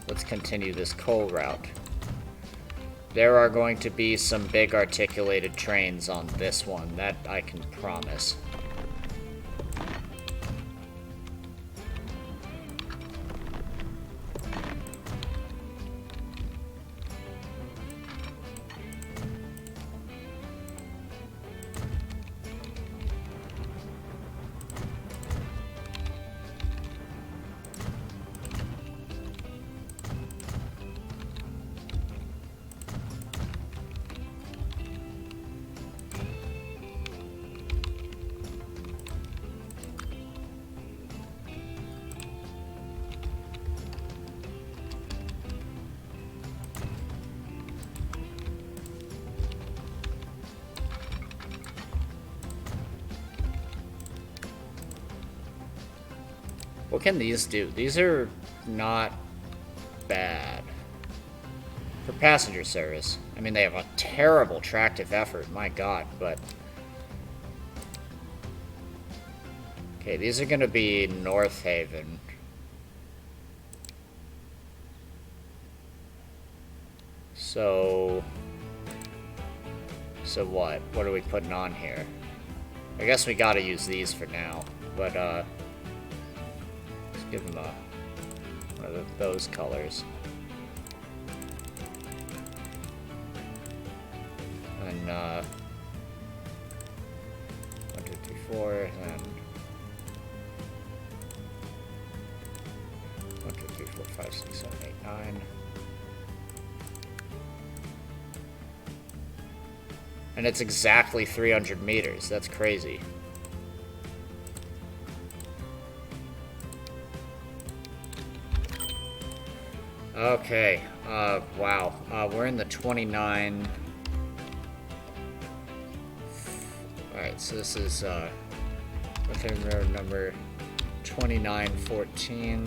let's continue this coal route. There are going to be some big articulated trains on this one, that I can promise. What can these do? These are not bad. For passenger service. I mean, they have a terrible tractive effort, my god, but... Okay, these are gonna be North Haven. So what? What are we putting on here? I guess we gotta use these for now, but, let's give them one of those colors. And, 1, 2, 3, 4, then 1, 2, 3, 4, 5, 6, 7, 8, 9. And it's exactly 300 meters. That's crazy. Okay, wow. We're in the 29. Alright, so this is, road number 2914,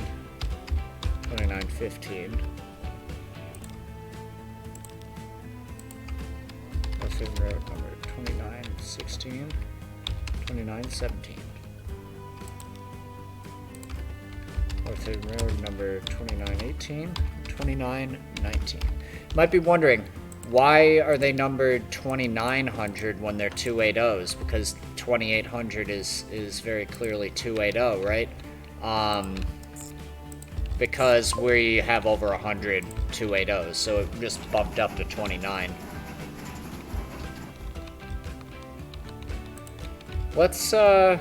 2915. Road number 2916, 2917. Road number 2918, 2919. Might be wondering, why are they numbered 2900 when they're 280s? Because 2800 is very clearly 280, right? Because we have over 100 280s, so it just bumped up to 29. Let's, yeah,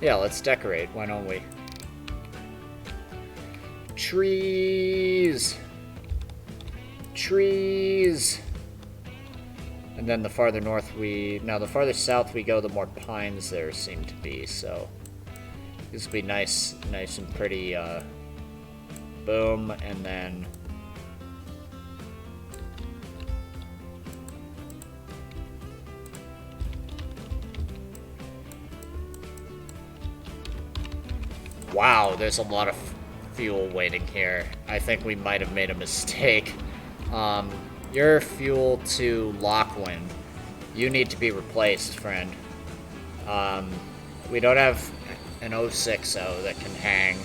let's decorate. Why don't we? Trees! Trees! And then the farther north now the farther south we go, the more pines there seem to be, so this would be nice and pretty, boom, and then wow, there's a lot of fuel waiting here. I think we might have made a mistake. Your fuel to Lockwind. You need to be replaced, friend. We don't have an 060 that can hang.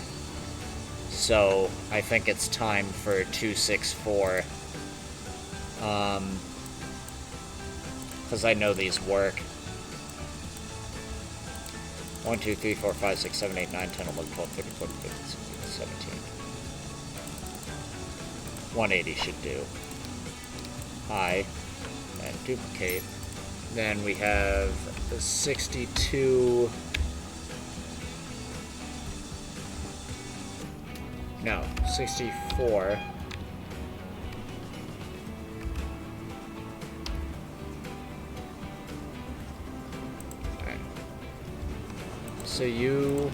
So I think it's time for 264. Because I know these work. 1, 2, 3, 4, 5, 6, 7, 8, 9, 10, 11, 12, 13, 14, 15, 16, 17. 180 should do. High. And duplicate. Then we have the 62. No, 64. So you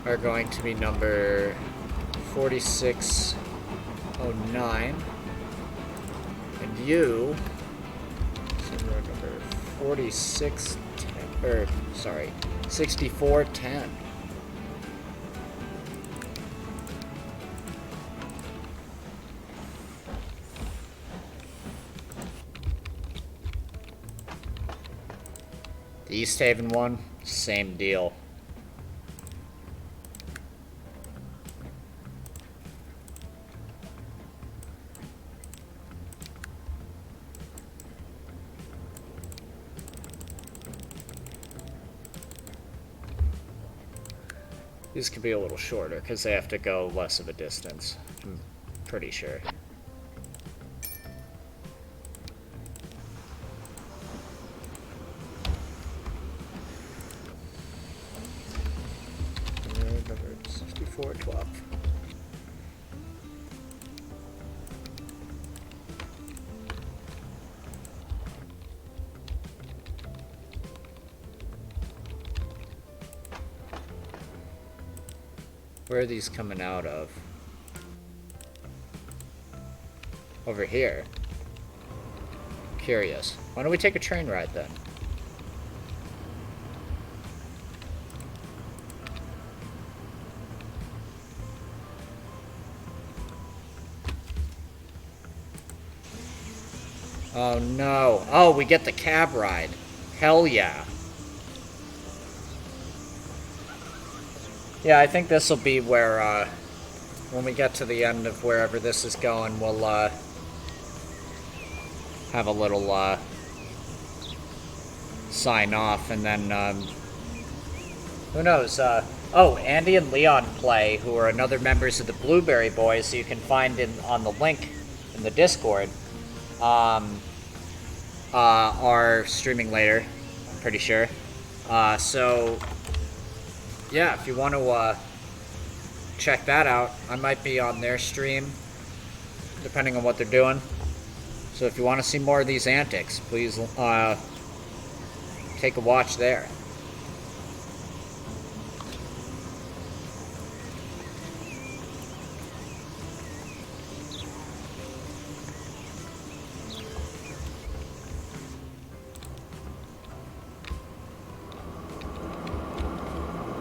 are going to be number 4609, and you, so number 4610, or sorry, 6410. The East Haven one, same deal. These could be a little shorter because they have to go less of a distance, I'm pretty sure. Number 6412. Where are these coming out of? Over here. Curious. Why don't we take a train ride then? Oh no. Oh, we get the cab ride. Hell yeah. Yeah, I think this will be where, when we get to the end of wherever this is going, we'll, have a little, sign off, and then, who knows, oh, Andy and Leon play, who are another members of the Blueberry Boys, so you can find on the link in the Discord are streaming later, I'm pretty sure. So, yeah, if you want to check that out, I might be on their stream, depending on what they're doing. So if you want to see more of these antics, please take a watch there.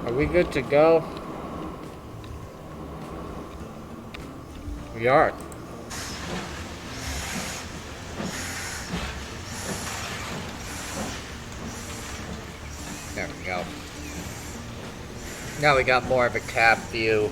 Are we good to go? We are. There we go. Now we got more of a cab view.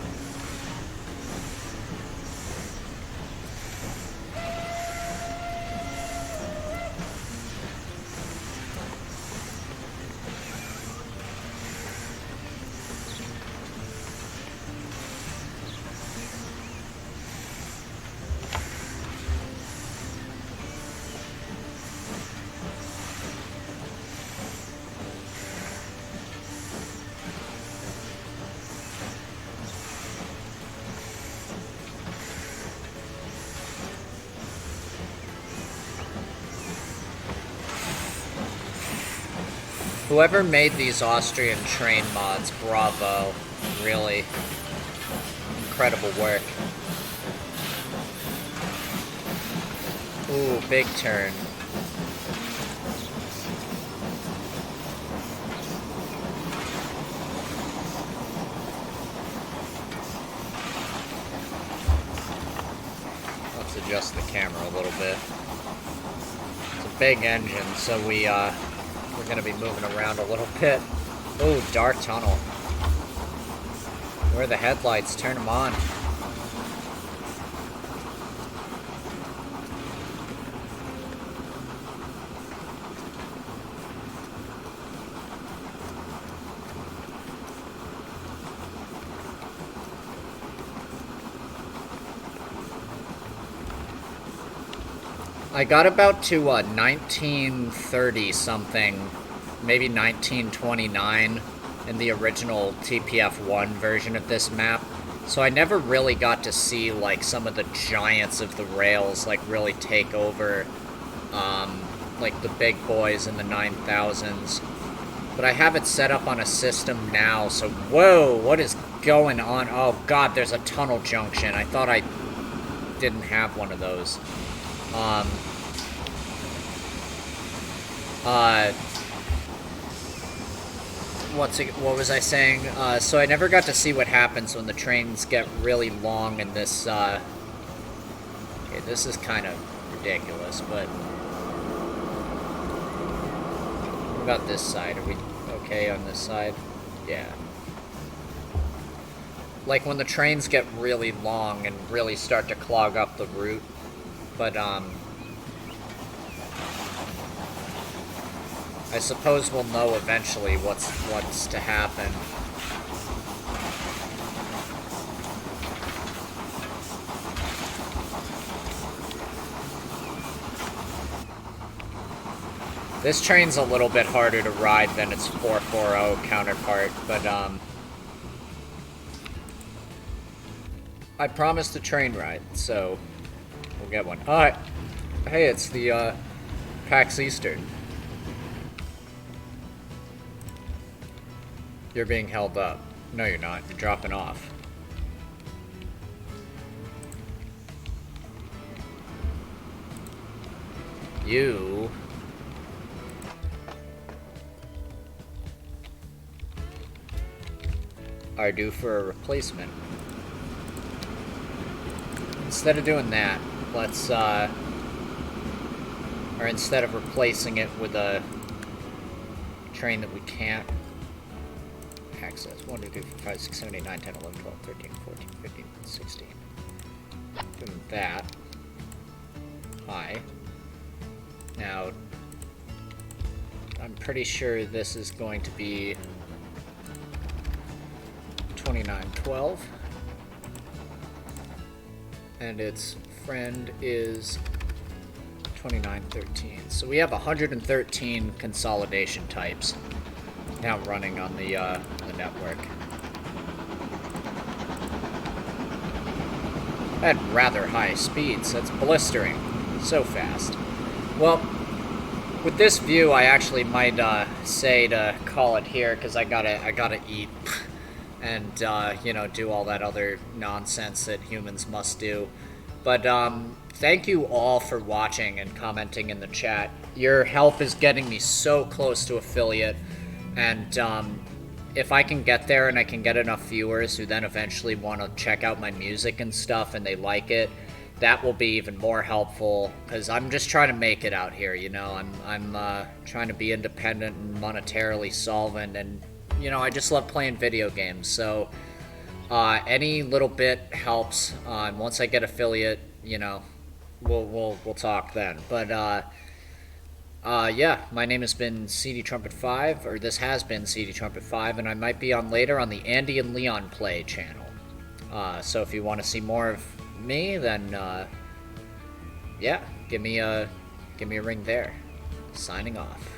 Whoever made these Austrian train mods, bravo. Really incredible work. Ooh, big turn. Let's adjust the camera a little bit. It's a big engine, so we're gonna be moving around a little bit. Ooh, dark tunnel. Where are the headlights? Turn them on. I got about to 1930 something, maybe 1929 in the original TPF1 version of this map. So I never really got to see like some of the giants of the rails like really take over, like the big boys in the 9000s. But I have it set up on a system now, so whoa, what is going on? Oh god, there's a tunnel junction. I thought I didn't have one of those. What was I saying? So I never got to see what happens when the trains get really long in this, okay, this is kind of ridiculous, but what about this side? Are we okay on this side? Yeah. Like when the trains get really long and really start to clog up the route, but, I suppose we'll know eventually what's to happen. This train's a little bit harder to ride than its 440 counterpart, but I promised a train ride, so we'll get one. Alright. Hey, it's the PAX Eastern. You're being held up. No, you're not. You're dropping off. You... are due for a replacement. Instead of doing that, let's, or instead of replacing it with a train that we can't access. 1, 2, 3, 4, 5, 6, 7, 8, 9, 10, 11, 12, 13, 14, 15, 16. Doing that. Hi. Now, I'm pretty sure this is going to be 2912. And it's friend is 2913. So we have 113 consolidation types now running on the network. At rather high speeds. That's blistering. So fast. Well, with this view, I actually might say to call it here because I gotta eat and you know, do all that other nonsense that humans must do. But thank you all for watching and commenting in the chat. Your help is getting me so close to affiliate, and if I can get there and I can get enough viewers who then eventually want to check out my music and stuff and they like it, that will be even more helpful, because I'm just trying to make it out here, you know. I'm trying to be independent and monetarily solvent, and you know, I just love playing video games. So any little bit helps. And once I get affiliate, you know, we'll talk then. But yeah, my name has been CD Trumpet 5, or this has been CD Trumpet 5, and I might be on later on the Andy and Leon Play channel. So if you want to see more of me, then yeah, give me a ring there. Signing off.